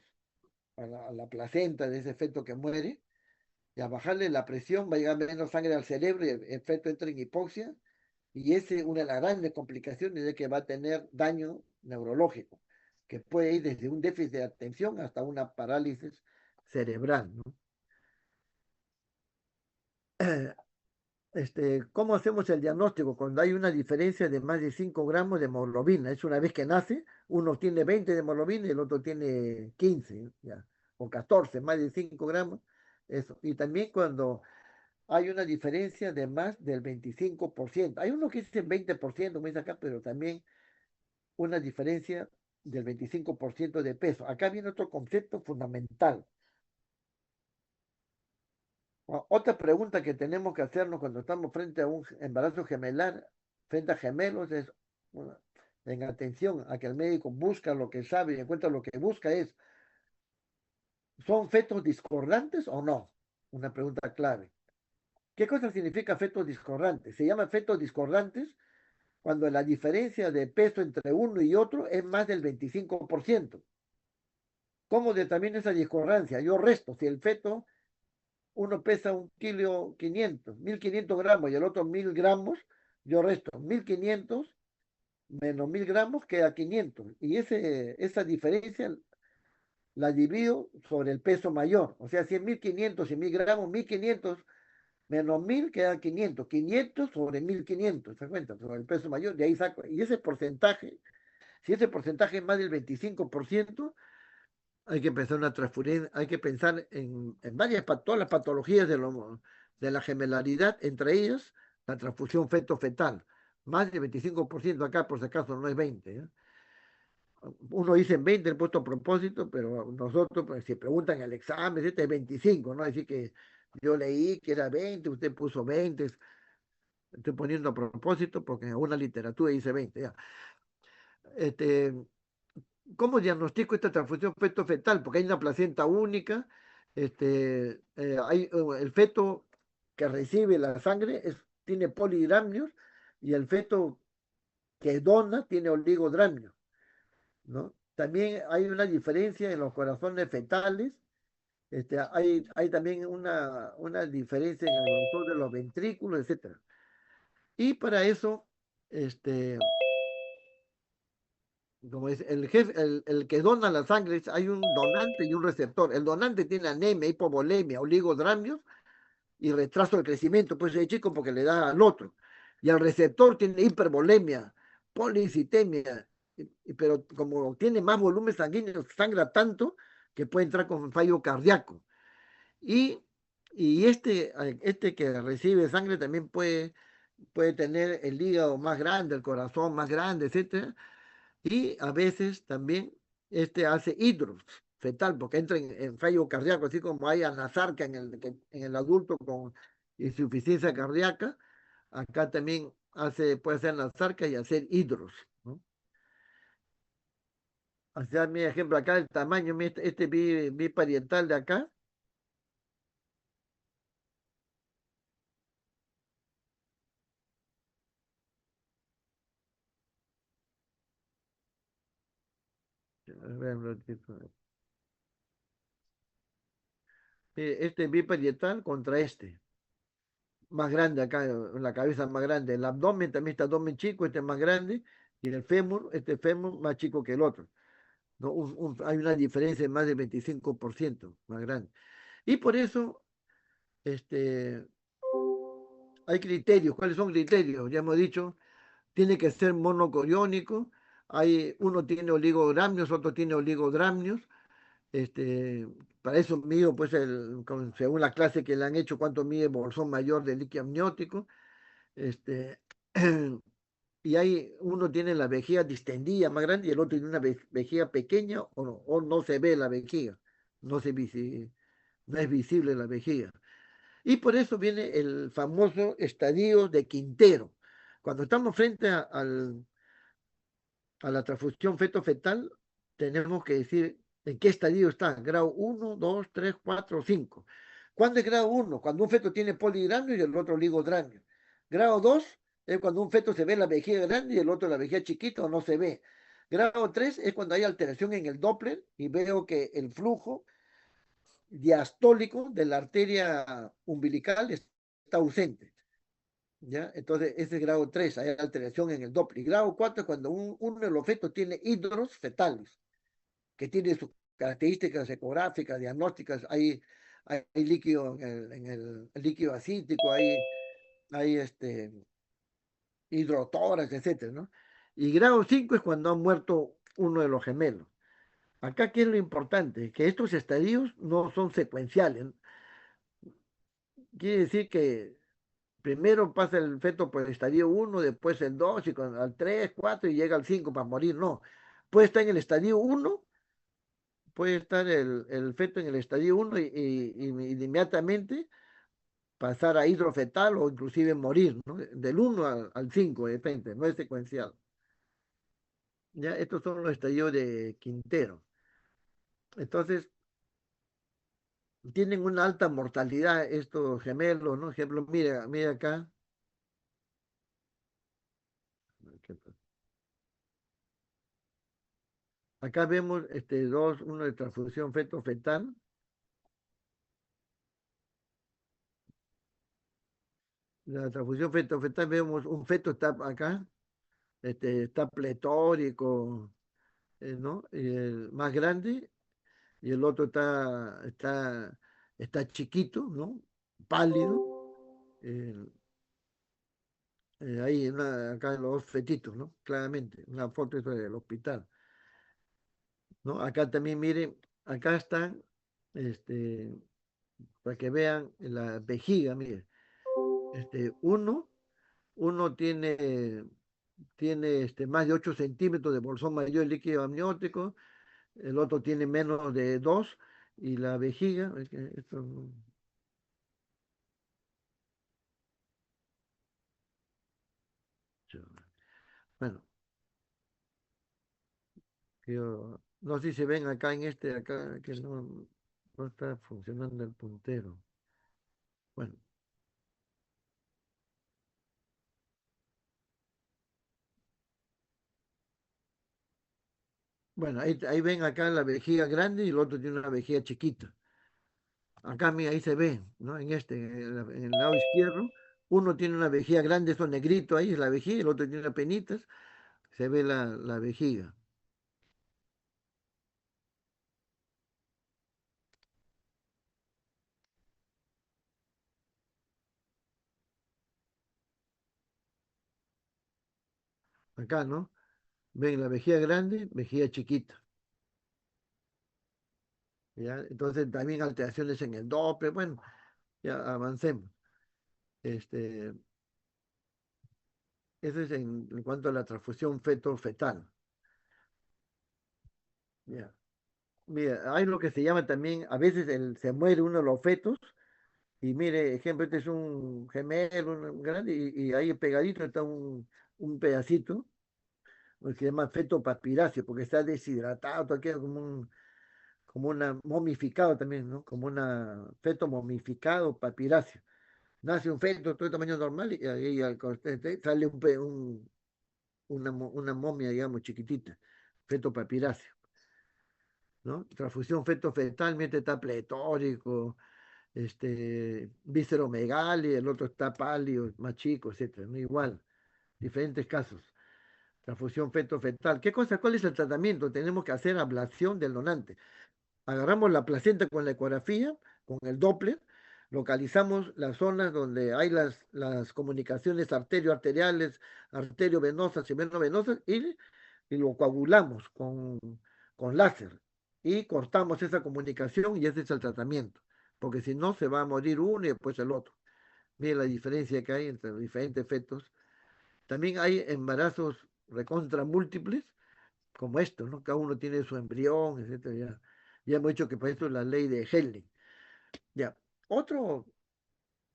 a la placenta de ese feto que muere, y al bajarle la presión va a llegar menos sangre al cerebro y el feto entra en hipoxia, y esa es una de las grandes complicaciones de que va a tener daño neurológico, que puede ir desde un déficit de atención hasta una parálisis cerebral, ¿no? ¿Cómo hacemos el diagnóstico? Cuando hay una diferencia de más de 5 gramos de hemoglobina. Es una vez que nace, uno tiene 20 de hemoglobina y el otro tiene 15, ya, o 14, más de 5 gramos. Eso. Y también cuando hay una diferencia de más del 25%. Hay unos que dicen 20%, me dice acá, pero también una diferencia del 25% de peso. Acá viene otro concepto fundamental. Otra pregunta que tenemos que hacernos cuando estamos frente a un embarazo gemelar, frente a gemelos, es, bueno, en atención a que el médico busca lo que sabe y encuentra lo que busca es, ¿son fetos discordantes o no? Una pregunta clave. ¿Qué cosa significa fetos discordantes? Se llama fetos discordantes cuando la diferencia de peso entre uno y otro es más del 25%. ¿Cómo determina esa discordancia? Yo resto, si el feto uno pesa 1,5 kg, 1.500 gramos y el otro 1.000 gramos, yo resto 1.500 menos 1.000 gramos queda 500. Y esa diferencia la divido sobre el peso mayor. O sea, si es 1.500 y 1.000 gramos, 1.500 menos 1.000 queda 500. 500 sobre 1.500, ¿se cuenta? Sobre el peso mayor, de ahí saco. Y ese porcentaje, si ese porcentaje es más del 25%, hay que pensar una transfusión, hay que pensar en todas las patologías de la gemelaridad, entre ellas la transfusión feto-fetal. Más del 25% acá, por si acaso, no es 20. ¿Ya? Uno dice 20, he puesto a propósito, pero nosotros, pues, si preguntan el examen, este es 25, ¿no? Así que yo leí que era 20, usted puso 20, estoy poniendo a propósito porque en una literatura dice 20. ¿Ya? Este, ¿Cómo diagnostico esta transfusión feto-fetal? Porque hay una placenta única, el feto que recibe la sangre tiene polihidramnios y el feto que dona tiene oligodramio, ¿no? También hay una diferencia en los corazones fetales. Hay también una diferencia en el grosor de los ventrículos, etcétera. Y para eso, este, como es el jefe, el que dona la sangre, hay un donante y un receptor. El donante tiene anemia, hipovolemia, oligodramios y retraso del crecimiento, pues ese chico porque le da al otro. Y el receptor tiene hipervolemia, policitemia, pero como tiene más volumen sanguíneo, sangra tanto que puede entrar con fallo cardíaco. Y, y este que recibe sangre también puede tener el hígado más grande, el corazón más grande, etcétera. Y a veces también hace hidros fetal, porque entra en fallo cardíaco, así como hay anasarca en el adulto con insuficiencia cardíaca, acá también puede hacer anasarca y hacer hidros, ¿no? O sea, mi ejemplo acá, el tamaño, biparietal de acá, este biparietal contra más grande acá, en la cabeza más grande, el abdomen también está abdomen chico, este es más grande, y el fémur, este fémur más chico que el otro, ¿no? Hay una diferencia de más del 25% más grande. Y por eso este, hay criterios. ¿Cuáles son criterios? Ya hemos dicho, tiene que ser monocoriónico. Uno tiene oligogramios, otro tiene oligodramnios. Este, para eso mido, pues, según la clase que le han hecho, cuánto mide el bolsón mayor del líquido amniótico. Este, uno tiene la vejiga distendida más grande y el otro tiene una vejiga pequeña o no se ve la vejiga, no, no es visible la vejiga. Y por eso viene el famoso estadio de Quintero. Cuando estamos frente a la transfusión feto-fetal, tenemos que decir en qué estadio está, grado 1, 2, 3, 4, 5. ¿Cuándo es grado 1? Cuando un feto tiene poligramio y el otro oligodramio. Grado 2 es cuando un feto se ve la vejiga grande y el otro la vejiga chiquita o no se ve. Grado 3 es cuando hay alteración en el Doppler y veo que el flujo diastólico de la arteria umbilical está ausente. ¿Ya? Entonces, ese es grado 3, hay alteración en el Doppler. Y grado 4 es cuando uno de los fetos tiene hidros fetales, que tiene sus características ecográficas, diagnósticas. Hay líquido el líquido acítico, hay hidrotórax, etcétera, ¿no? Y grado 5 es cuando ha muerto uno de los gemelos. Acá, ¿qué es lo importante? Que estos estadios no son secuenciales. Quiere decir que primero pasa el feto por el estadio 1, después el 2, y al 3, 4 y llega al 5 para morir. No. Puede estar en el estadio 1, puede estar el feto en el estadio 1 y inmediatamente pasar a hidrofetal o inclusive morir, ¿no? Del 1 al 5, depende, no es secuencial. Ya, estos son los estadios de Quintero. Entonces, tienen una alta mortalidad estos gemelos, ¿no? Ejemplo, mira acá. Acá vemos uno de transfusión feto-fetal. La transfusión feto-fetal vemos un feto está acá, está pletórico, ¿no? Y el más grande, y el otro está chiquito, ¿no? Pálido. eh, Ahí acá en los fetitos, ¿no? Claramente, una foto del hospital, ¿no? Acá también, miren, acá están, este, para que vean la vejiga, miren, uno tiene más de 8 centímetros de bolsón mayor líquido amniótico, el otro tiene menos de 2 y la vejiga, bueno, no sé si se ven acá acá que no está funcionando el puntero. Bueno, Bueno, ahí ven acá la vejiga grande y el otro tiene una vejiga chiquita. Acá, mira, ahí se ve, ¿no? En el lado izquierdo, uno tiene una vejiga grande, eso negrito ahí es la vejiga, el otro tiene unas penitas, se ve la vejiga. Acá, ¿no? Ven la vejiga grande, vejiga chiquita. ¿Ya? Entonces también alteraciones en el Doppler, bueno, ya avancemos. Este, eso es en cuanto a la transfusión feto-fetal. ¿Ya? Mira, hay lo que se llama también, a veces se muere uno de los fetos, y mire, ejemplo, este es un gemelo un grande, y ahí pegadito está un pedacito, lo que se llama feto papiráceo, porque está deshidratado, todo queda como una momificado también, ¿no? Como una feto momificado papiráceo. Nace un feto todo de tamaño normal y ahí sale una momia, digamos, chiquitita, feto papiráceo, ¿no? Transfusión feto-fetal, está pletórico, visceromegalia, el otro está pálido, más chico, etcétera, ¿no? Igual, diferentes casos. Transfusión feto-fetal. ¿Qué cosa? ¿Cuál es el tratamiento? Tenemos que hacer ablación del donante. Agarramos la placenta con la ecografía, con el Doppler, localizamos las zonas donde hay las comunicaciones arterio-arteriales, arterio-venosas y veno-venosas y lo coagulamos con láser y cortamos esa comunicación y ese es el tratamiento, porque si no se va a morir uno y después el otro. Miren la diferencia que hay entre los diferentes fetos. También hay embarazos recontra múltiples, como esto, ¿no? Cada uno tiene su embrión, etcétera. Ya hemos dicho que por eso es la ley de Henle. Ya. Otro,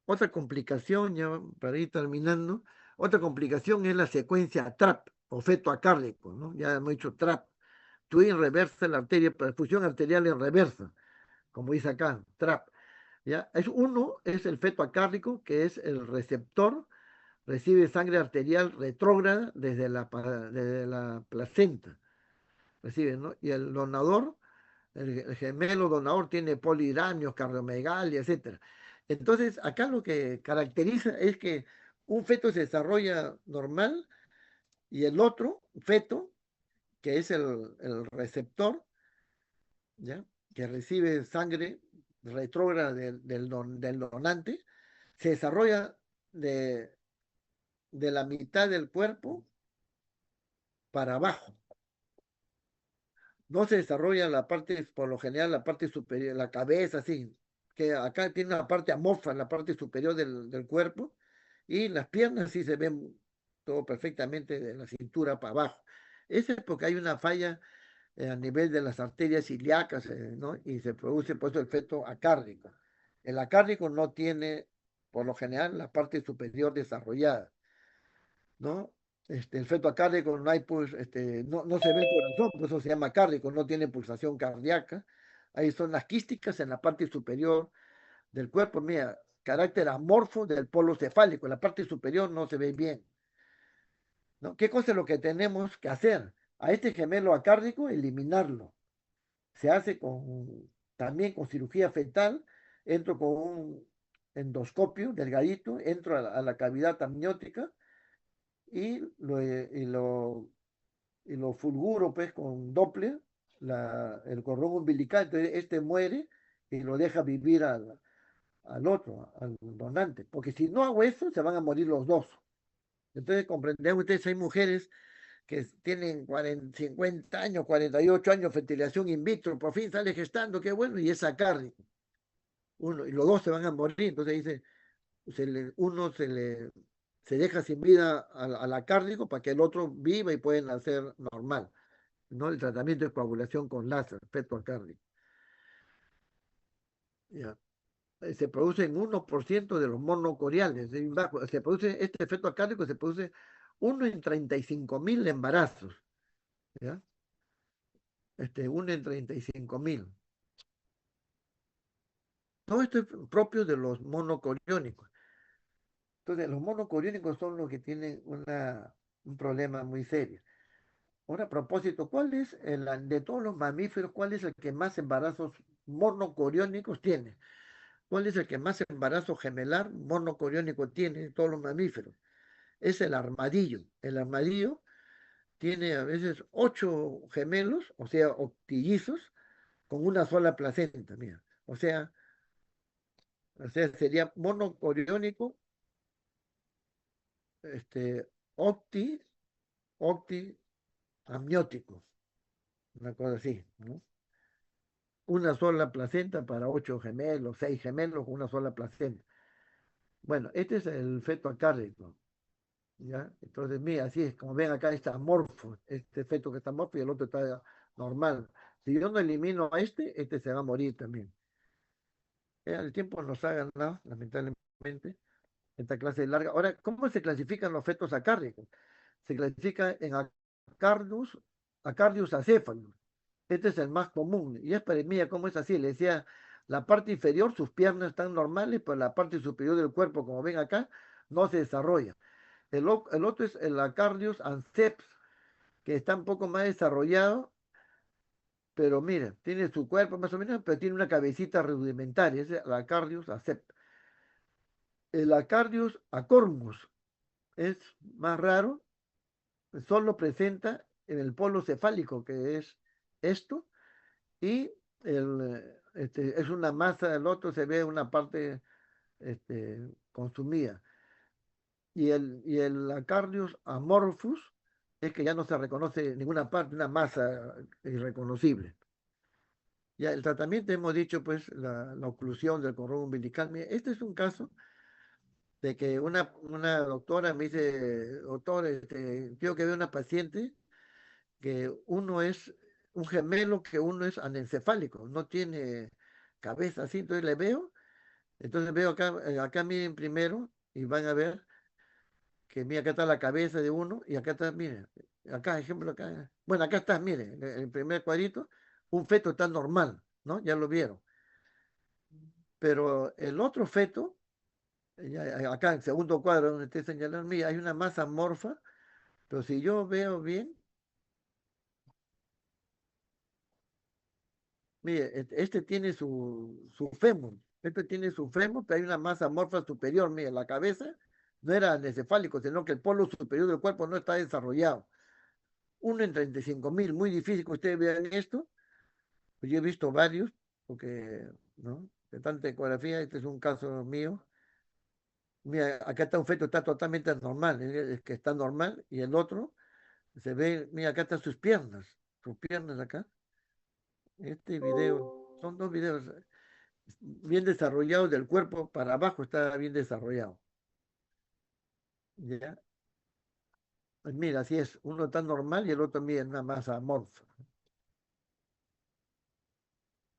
otra complicación, ya para ir terminando, otra complicación es la secuencia TRAP o feto acárdico, ¿no? Ya hemos dicho TRAP. Twin reversa la arteria, perfusión arterial en reversa, como dice acá, TRAP. ¿Ya? Uno es el feto acárdico, que es el receptor, recibe sangre arterial retrógrada desde la placenta, recibe, ¿no? Y el donador, el gemelo donador tiene polidramios, cardiomegalia, etcétera. Entonces, acá lo que caracteriza es que un feto se desarrolla normal y el otro feto, que es el receptor, ¿ya? Que recibe sangre retrógrada del donante, se desarrolla de, de la mitad del cuerpo para abajo. No se desarrolla la parte, por lo general, la parte superior, la cabeza, así, que acá tiene una parte amorfa en la parte superior del cuerpo, y las piernas sí se ven todo perfectamente de la cintura para abajo. Eso es porque hay una falla a nivel de las arterias ilíacas, ¿no? Y se produce por eso el feto acárdico. El acárdico no tiene, por lo general, la parte superior desarrollada, ¿no? El feto acárdico no hay, pues, no se ve el corazón, por eso se llama cárdico, no tiene pulsación cardíaca. Ahí son las quísticas en la parte superior del cuerpo, mira, carácter amorfo del polo cefálico, en la parte superior no se ve bien, ¿no? ¿Qué cosa es lo que tenemos que hacer? A este gemelo acárdico, eliminarlo. Se hace también con cirugía fetal, entro con un endoscopio delgadito, entro a la cavidad amniótica y lo fulguro pues con Doppler, el cordón umbilical, entonces este muere y lo deja vivir al otro, al donante, porque si no hago eso, se van a morir los dos. Entonces, comprenden ustedes, hay mujeres que tienen 40, 50 años, 48 años, fertilización in vitro, por fin sale gestando, qué bueno, y es carne. Y los dos se van a morir, entonces dice, uno se deja sin vida a la cárdico para que el otro viva y pueda nacer normal, ¿no? El tratamiento de coagulación con láser, feto cárdico. Ya. Se produce en 1% de los monocoriales, se produce, este efecto cárdico se produce uno en 35.000 embarazos, ¿ya? Uno en 35.000. Todo esto es propio de los monocoriónicos. Entonces, los monocoriónicos son los que tienen un problema muy serio. Ahora, a propósito, ¿cuál es de todos los mamíferos, cuál es el que más embarazos monocoriónicos tiene? ¿Cuál es el que más embarazo gemelar monocoriónico tiene de todos los mamíferos? Es el armadillo. El armadillo tiene a veces 8 gemelos, o sea, octillizos, con una sola placenta, mira. O sea, sería monocoriónico, este, octi, octi, amniótico, una cosa así, ¿no? Una sola placenta para 8 gemelos, 6 gemelos, una sola placenta. Bueno, este es el feto acárdico, ¿ya? Entonces, mira, así es, como ven acá está amorfo, este feto que está amorfo y el otro está normal. Si yo no elimino a este se va a morir también. El tiempo nos ha ganado, lamentablemente, esta clase larga. Ahora, ¿cómo se clasifican los fetos acárdicos? Se clasifica en Acardius, Acardius acéphalus. Este es el más común. Y es para mí, ¿cómo es así? Le decía, la parte inferior, sus piernas están normales, pero la parte superior del cuerpo, como ven acá, no se desarrolla. El otro es el Acardius anceps, que está un poco más desarrollado, pero mira, tiene su cuerpo más o menos, pero tiene una cabecita rudimentaria. Ese es el Acardius anceps. El Acardius acormus es más raro, solo presenta en el polo cefálico, que es esto, y es una masa del otro, se ve una parte consumida. Y el Acardius amorphus es que ya no se reconoce ninguna parte, una masa irreconocible. Ya el tratamiento, hemos dicho, pues, la oclusión del cordón umbilical. Mira, este es un caso de que una doctora me dice, doctor, quiero que vea una paciente que uno es un gemelo, que uno es anencefálico, no tiene cabeza así, entonces veo acá miren primero y van a ver que mira, acá está la cabeza de uno y acá está, miren, acá, ejemplo, acá, bueno, acá está, miren, el primer cuadrito, un feto está normal, ¿no? Ya lo vieron. Pero el otro feto, acá en el segundo cuadro donde estoy señalando, mira, hay una masa amorfa, pero si yo veo bien, mire, este tiene su fémur, este tiene su fémur, pero hay una masa amorfa superior, mire, la cabeza no era anencefálico, sino que el polo superior del cuerpo no está desarrollado. 1 en 35.000, muy difícil que ustedes vean esto, pues yo he visto varios, porque, ¿no? De tanta ecografía, este es un caso mío. Mira, acá está un feto, está totalmente normal, es que está normal, y el otro se ve, mira, acá están sus piernas acá. Este video, son dos videos bien desarrollados del cuerpo para abajo, está bien desarrollado. ¿Ya? Pues mira, así es, uno está normal y el otro mide una masa amorfa.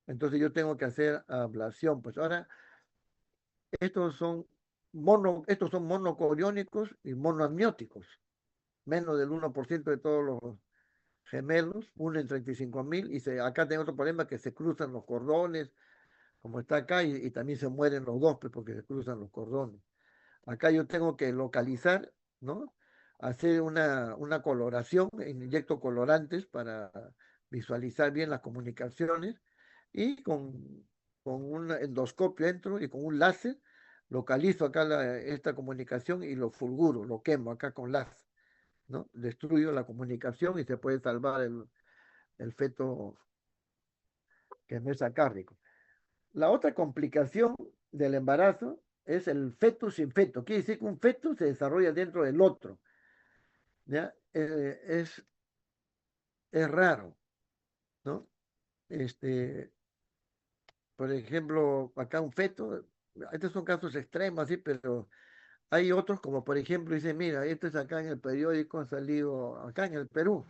Entonces yo tengo que hacer ablación. Pues ahora, estos son monocoriónicos y monoamnióticos, menos del 1% de todos los gemelos, 1 en 35.000, acá tengo otro problema que se cruzan los cordones, como está acá, y también se mueren los dos, pues, porque se cruzan los cordones. Acá yo tengo que localizar, ¿no? Hacer una coloración, inyecto colorantes para visualizar bien las comunicaciones y con un endoscopio entro y con un láser localizo acá esta comunicación y lo fulguro, lo quemo acá con láser, ¿no? Destruyo la comunicación y se puede salvar el feto que no es acárdico. La otra complicación del embarazo es el fetus sin feto. Quiere decir que un feto se desarrolla dentro del otro. ¿Ya? Es raro, ¿no? Este, por ejemplo, acá un feto, estos son casos extremos, sí, pero hay otros como por ejemplo, dice, mira, esto es acá en el periódico, ha salido acá en el Perú.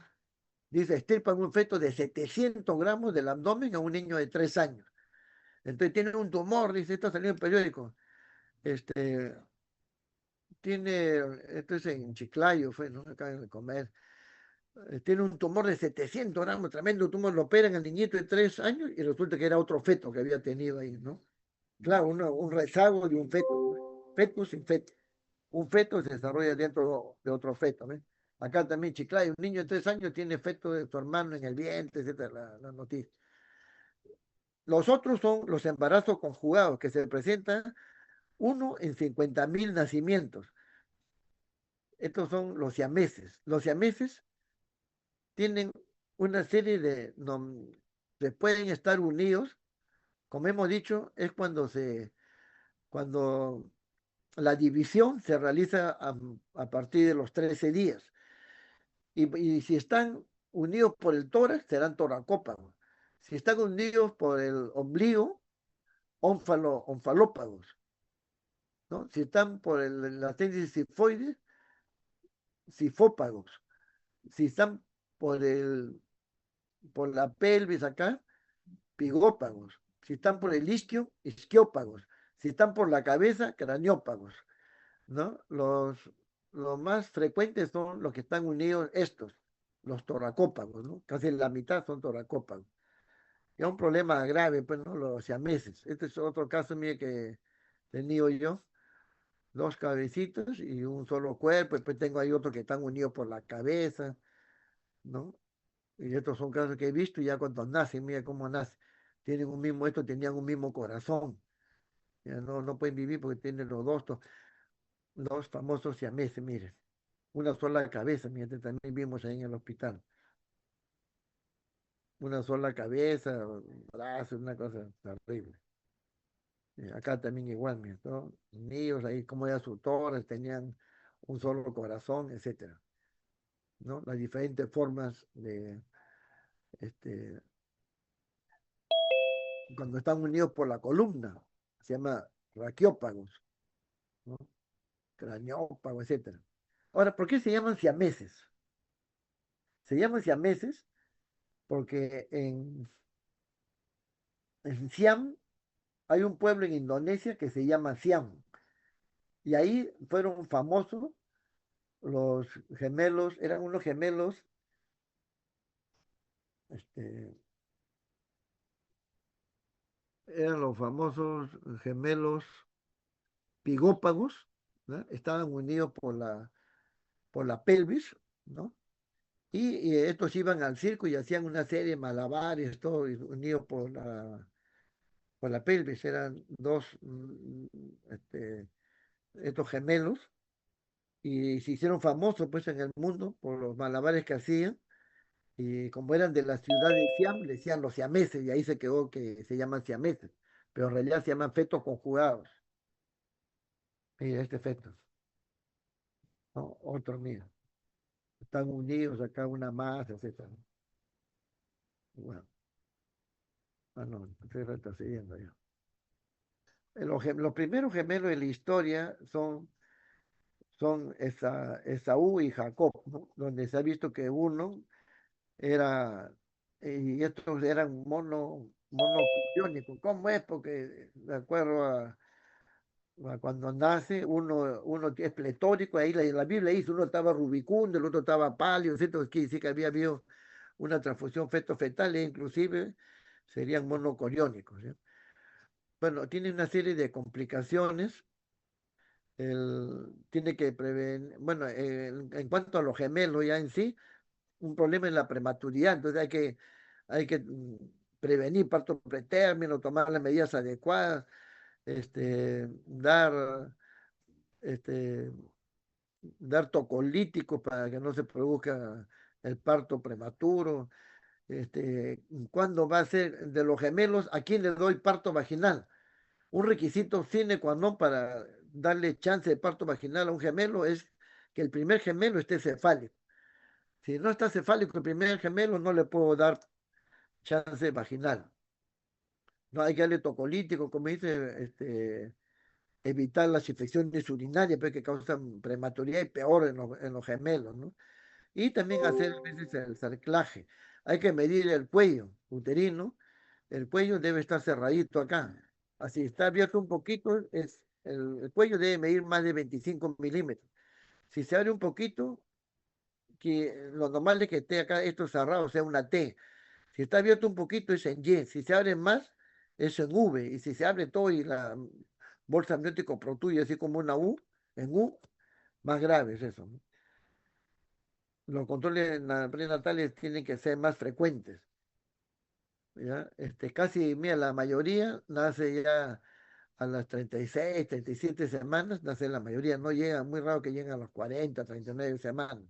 Dice, extirpan un feto de 700 gramos del abdomen a un niño de 3 años. Entonces tiene un tumor, dice, esto salió en el periódico. Este, esto es en Chiclayo, fue, ¿no? Acá en el comer. Tiene un tumor de 700 gramos, tremendo tumor, lo operan al niñito de 3 años y resulta que era otro feto que había tenido ahí, ¿no? Claro, un rezago de un feto, fetus sin feto. Un feto se desarrolla dentro de otro feto, ¿ves? Acá también Chiclayo, un niño de 3 años tiene efecto de su hermano en el vientre, etcétera, la noticia. Los otros son los embarazos conjugados, que se presentan uno en 50.000 nacimientos. Estos son los siameses. Los siameses tienen una serie de, no, se pueden estar unidos, como hemos dicho, es cuando la división se realiza a partir de los 13 días. Y si están unidos por el tórax, serán toracópagos. Si están unidos por el ombligo, onfalópagos, ¿no? Si están por la apéndice sifoide, sifópagos. Si están por por la pelvis acá, pigópagos. Si están por el isquio, isquiópagos. Si están por la cabeza, craniópagos, ¿no? Los más frecuentes son los que están unidos estos, los toracópagos, ¿no? Casi la mitad son toracópagos. Es un problema grave, pues, ¿no? Los siameses. Este es otro caso mío que he tenido yo. Dos cabecitos y un solo cuerpo. Después tengo ahí otros que están unidos por la cabeza, ¿no? Y estos son casos que he visto y ya cuando nacen, mira cómo nacen. Tienen un mismo, estos tenían un mismo corazón. Ya no pueden vivir porque tienen los dos famosos siameses, miren. Una sola cabeza, miren, también vimos ahí en el hospital. Una sola cabeza, brazos, una cosa terrible. Acá también igual, miren, ¿no? Niños ahí como ya sus torres, tenían un solo corazón, etcétera, ¿no? Las diferentes formas de, este, cuando están unidos por la columna, se llama raquiópagos, ¿no? Craniópago, etcétera. Ahora, ¿por qué se llaman siameses? Se llaman siameses porque en Siam hay un pueblo en Indonesia que se llama Siam, y ahí fueron famosos los gemelos, eran unos gemelos, este, eran los famosos gemelos pigópagos, ¿no? Estaban unidos por la pelvis, ¿no? Y estos iban al circo y hacían una serie de malabares, todo unidos por la pelvis. Eran dos, estos gemelos, y se hicieron famosos pues en el mundo por los malabares que hacían. Y como eran de la ciudad de Siam, le decían los siameses, y ahí se quedó que se llaman siameses, pero en realidad se llaman fetos conjugados. Mira, este feto, ¿no? Otro, mira. Están unidos acá una más, etcétera. Bueno, no, estoy retrocediendo ya. Los primeros gemelos de la historia son Esaú y Jacob, ¿no? Donde se ha visto que uno era, y estos eran monoclonios. ¿Cómo es? Porque de acuerdo a cuando nace, uno es pletórico, ahí la Biblia dice, uno estaba rubicundo, el otro estaba pálido, ¿cierto? Quiere decir que había habido una transfusión feto-fetal, e inclusive serían monocoriónicos, ¿sí? Bueno, tiene una serie de complicaciones. Tiene que prevenir, bueno, en cuanto a los gemelos ya en sí, un problema en la prematuridad, entonces hay que prevenir parto pretérmino, tomar las medidas adecuadas, dar, este, dar tocolíticos para que no se produzca el parto prematuro. ¿Cuándo va a ser de los gemelos? ¿A quién le doy parto vaginal? Un requisito sine qua non para darle chance de parto vaginal a un gemelo es que el primer gemelo esté cefálico. Si no está cefálico el primer gemelo, no le puedo dar chance vaginal. No hay que darle tocolítico, como dice, evitar las infecciones urinarias, pues, que causan prematuridad y peor en los gemelos, ¿no? Y también hacer a veces el cerclaje. Hay que medir el cuello uterino. El cuello debe estar cerradito acá. Así está abierto un poquito, el cuello debe medir más de 25 milímetros. Si se abre un poquito, que lo normal es que esté acá esto cerrado, sea una T. Si está abierto un poquito es en Y. Si se abre más, es en V. Y si se abre todo y la bolsa amniótico protruye así como una U, en U, más grave es eso, ¿no? los controles prenatales tienen que ser más frecuentes, ¿ya? Casi, mira, la mayoría nace ya a las 36, 37 semanas, nace la mayoría, no llega, muy raro que lleguen a los 40, 39 semanas.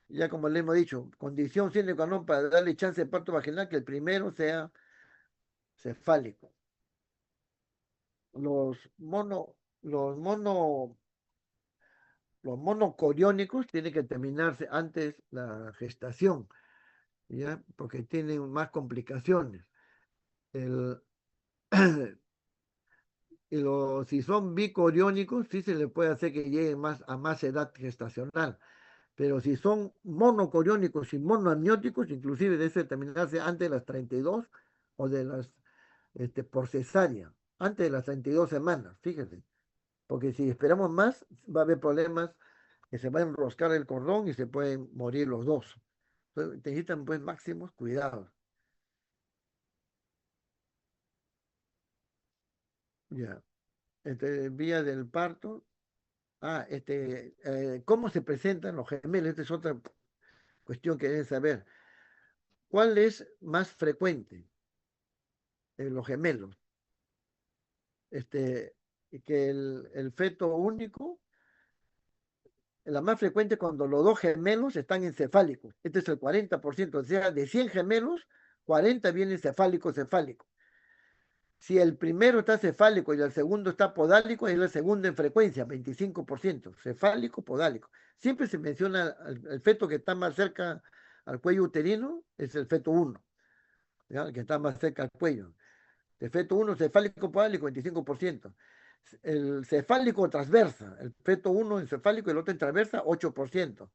Ya como le hemos dicho, condición sine qua non para darle chance de parto vaginal que el primero sea cefálico. Los mono, los mono, los monocoriónicos tienen que terminarse antes la gestación, ¿ya? Porque tienen más complicaciones. El, si son bicoriónicos, sí se les puede hacer que lleguen más, a más edad gestacional. Pero si son monocoriónicos y monoamnióticos, inclusive debe terminarse antes de las 32 o de las por cesárea, antes de las 32 semanas, fíjense. Porque si esperamos más, va a haber problemas que se va a enroscar el cordón y se pueden morir los dos. Entonces, necesitan pues máximos cuidados. Ya. Vía del parto. ¿Cómo se presentan los gemelos? Esta es otra cuestión que deben saber. ¿Cuál es más frecuente en los gemelos? Este, que el feto único, la más frecuente cuando los dos gemelos están encefálicos. Este es el 40%, o sea, de 100 gemelos, 40 vienen cefálico. Si el primero está cefálico y el segundo está podálico, es el segundo en frecuencia, 25%, cefálico, podálico. Siempre se menciona el feto que está más cerca al cuello uterino, es el feto uno, ¿ya? El que está más cerca al cuello. El feto uno cefálico, podálico, 25%. El cefálico transversa, el feto uno en cefálico y el otro en transversa, 8%.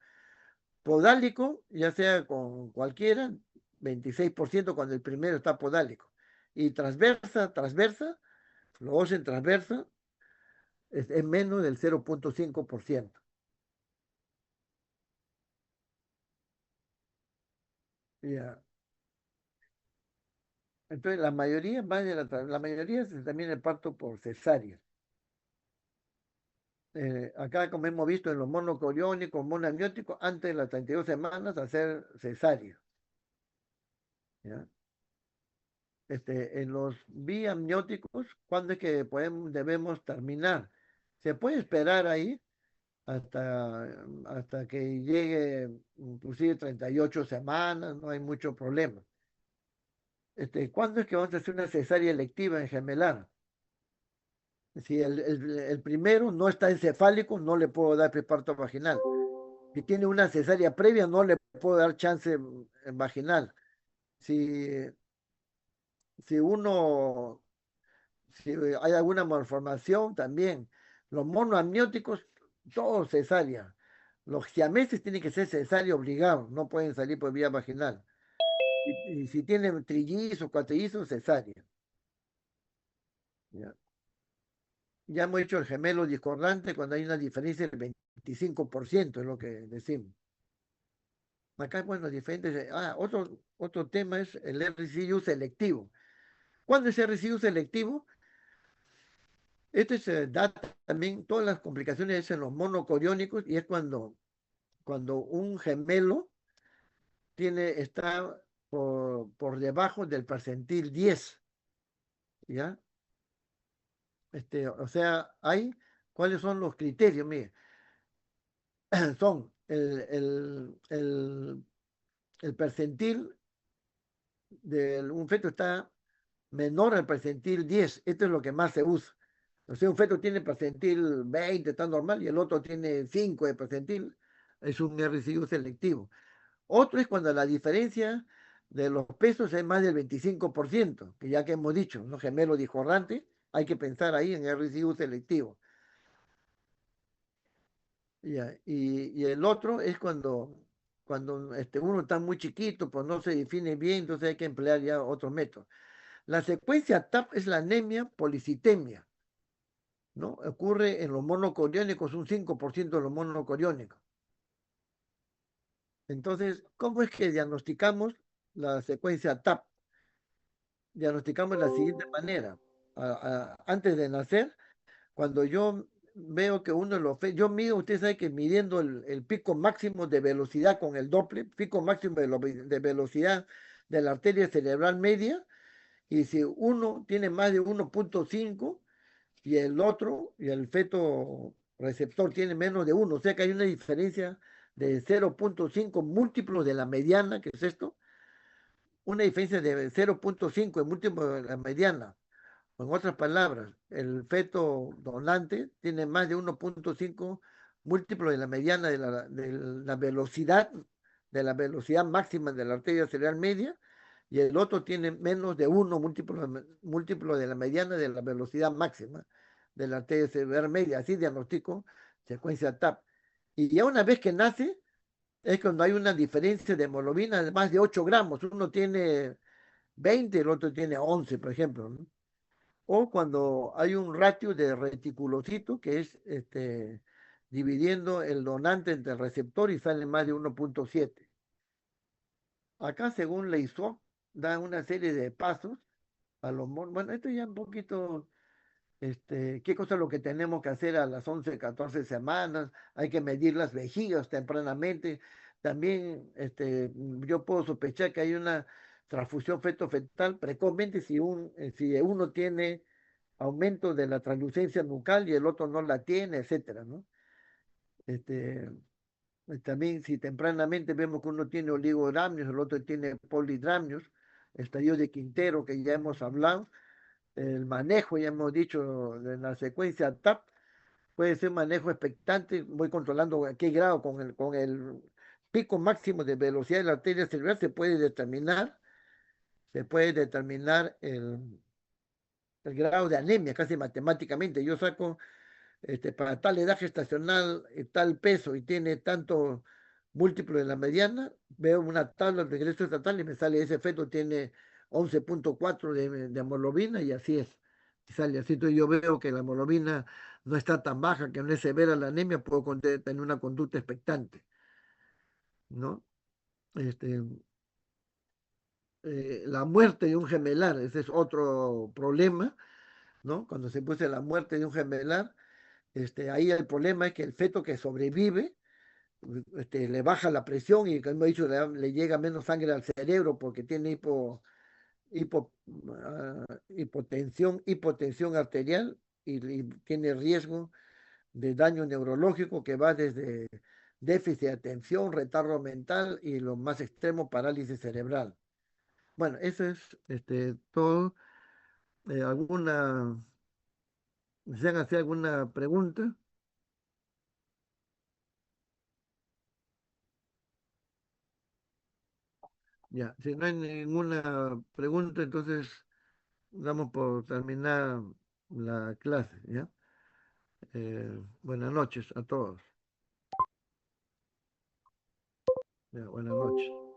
Podálico, ya sea con cualquiera, 26% cuando el primero está podálico. Y transversa, los dos en transversa, es menos del 0,5%. Ya. Entonces, la mayoría va de la mayoría es también el parto por cesárea. Acá, como hemos visto en los monocoriónicos, monoamnióticos, antes de las 32 semanas, hacer cesárea. ¿Ya? En los biamnióticos, ¿cuándo es que debemos terminar? Se puede esperar ahí hasta que llegue inclusive 38 semanas, no hay mucho problema. ¿Cuándo es que vamos a hacer una cesárea electiva en gemelar? Si el primero no está encefálico, no le puedo dar preparto vaginal. Si tiene una cesárea previa, no le puedo dar chance vaginal. Si, si uno, si hay alguna malformación, también. Los monoamnióticos, todos cesárea. Los siameses tienen que ser cesárea obligado, no pueden salir por vía vaginal. Y si tienen trillizos, cuatrillizos, cesárea. ¿Ya? Ya hemos hecho el gemelo discordante cuando hay una diferencia del 25%, es lo que decimos. Acá, bueno, diferentes. Otro tema es el RCU selectivo. ¿Cuándo es RCU selectivo? Este se da también todas las complicaciones en los monocoriónicos y es cuando un gemelo está por debajo del percentil 10, ¿ya? O sea, ¿cuáles son los criterios? Mire, son el percentil de un feto está menor al percentil 10. Esto es lo que más se usa. O sea, un feto tiene percentil 20, está normal, y el otro tiene 5 de percentil, es un RCU selectivo. Otro es cuando la diferencia de los pesos es más del 25%, que ya que hemos dicho, ¿no? Gemelo discordante, hay que pensar ahí en RCU selectivo. Ya. Y el otro es cuando uno está muy chiquito, pues no se define bien, entonces hay que emplear ya otro método. La secuencia TAP es la anemia policitemia, ¿no? Ocurre en los monocoriónicos, un 5% de los monocoriónicos. Entonces, ¿cómo es que diagnosticamos la secuencia TAP? Diagnosticamos de la siguiente manera. Antes de nacer, cuando yo veo que uno lo fe, yo mido, usted sabe que midiendo el pico máximo de velocidad con el Doppler, pico máximo de velocidad de la arteria cerebral media, y si uno tiene más de 1,5 y el otro, y el feto receptor tiene menos de uno, o sea que hay una diferencia de 0,5 múltiplos de la mediana, que es esto, una diferencia de 0,5 en múltiplo de la mediana. O en otras palabras, el feto donante tiene más de 1,5 múltiplo de la mediana de la velocidad máxima de la arteria cerebral media, y el otro tiene menos de uno múltiplo de la mediana de la velocidad máxima de la arteria cerebral media. Así diagnostico secuencia TAP. Y ya una vez que nace, es cuando hay una diferencia de hemoglobina de más de 8 gramos. Uno tiene 20, el otro tiene 11, por ejemplo, ¿no? O cuando hay un ratio de reticulocito, que es dividiendo el donante entre el receptor y sale más de 1,7. Acá, según la ISO, da una serie de pasos a los monos. Bueno, esto ya un poquito, qué cosa es lo que tenemos que hacer a las 11 14 semanas. Hay que medir las vejigas tempranamente. También yo puedo sospechar que hay una transfusión feto-fetal precozmente si uno tiene aumento de la translucencia nucal y el otro no la tiene, etcétera, ¿no? Este, también si tempranamente vemos que uno tiene oligodramnios, el otro tiene polidramnios, estadio de Quintero que ya hemos hablado, el manejo, ya hemos dicho, de la secuencia TAP, puede ser manejo expectante, voy controlando a qué grado con el pico máximo de velocidad de la arteria cerebral se puede determinar el grado de anemia casi matemáticamente. Yo saco para tal edad gestacional, tal peso y tiene tanto múltiplo de la mediana, veo una tabla de regreso estatal y me sale ese feto tiene 11,4 de hemoglobina y así es. Y sale así, entonces yo veo que la hemoglobina no está tan baja, que no es severa la anemia, puedo tener una conducta expectante, ¿no? Este, la muerte de un gemelar, ese es otro problema, ¿no? Cuando se produce la muerte de un gemelar, ahí el problema es que el feto que sobrevive, le baja la presión y, como he dicho, le llega menos sangre al cerebro porque tiene hipotensión arterial y tiene riesgo de daño neurológico que va desde déficit de atención, retardo mental y lo más extremo, parálisis cerebral. Bueno, eso es todo. ¿Desean hacer alguna pregunta? Ya, si no hay ninguna pregunta, entonces damos por terminar la clase, ¿ya? Buenas noches a todos. Ya, buenas noches.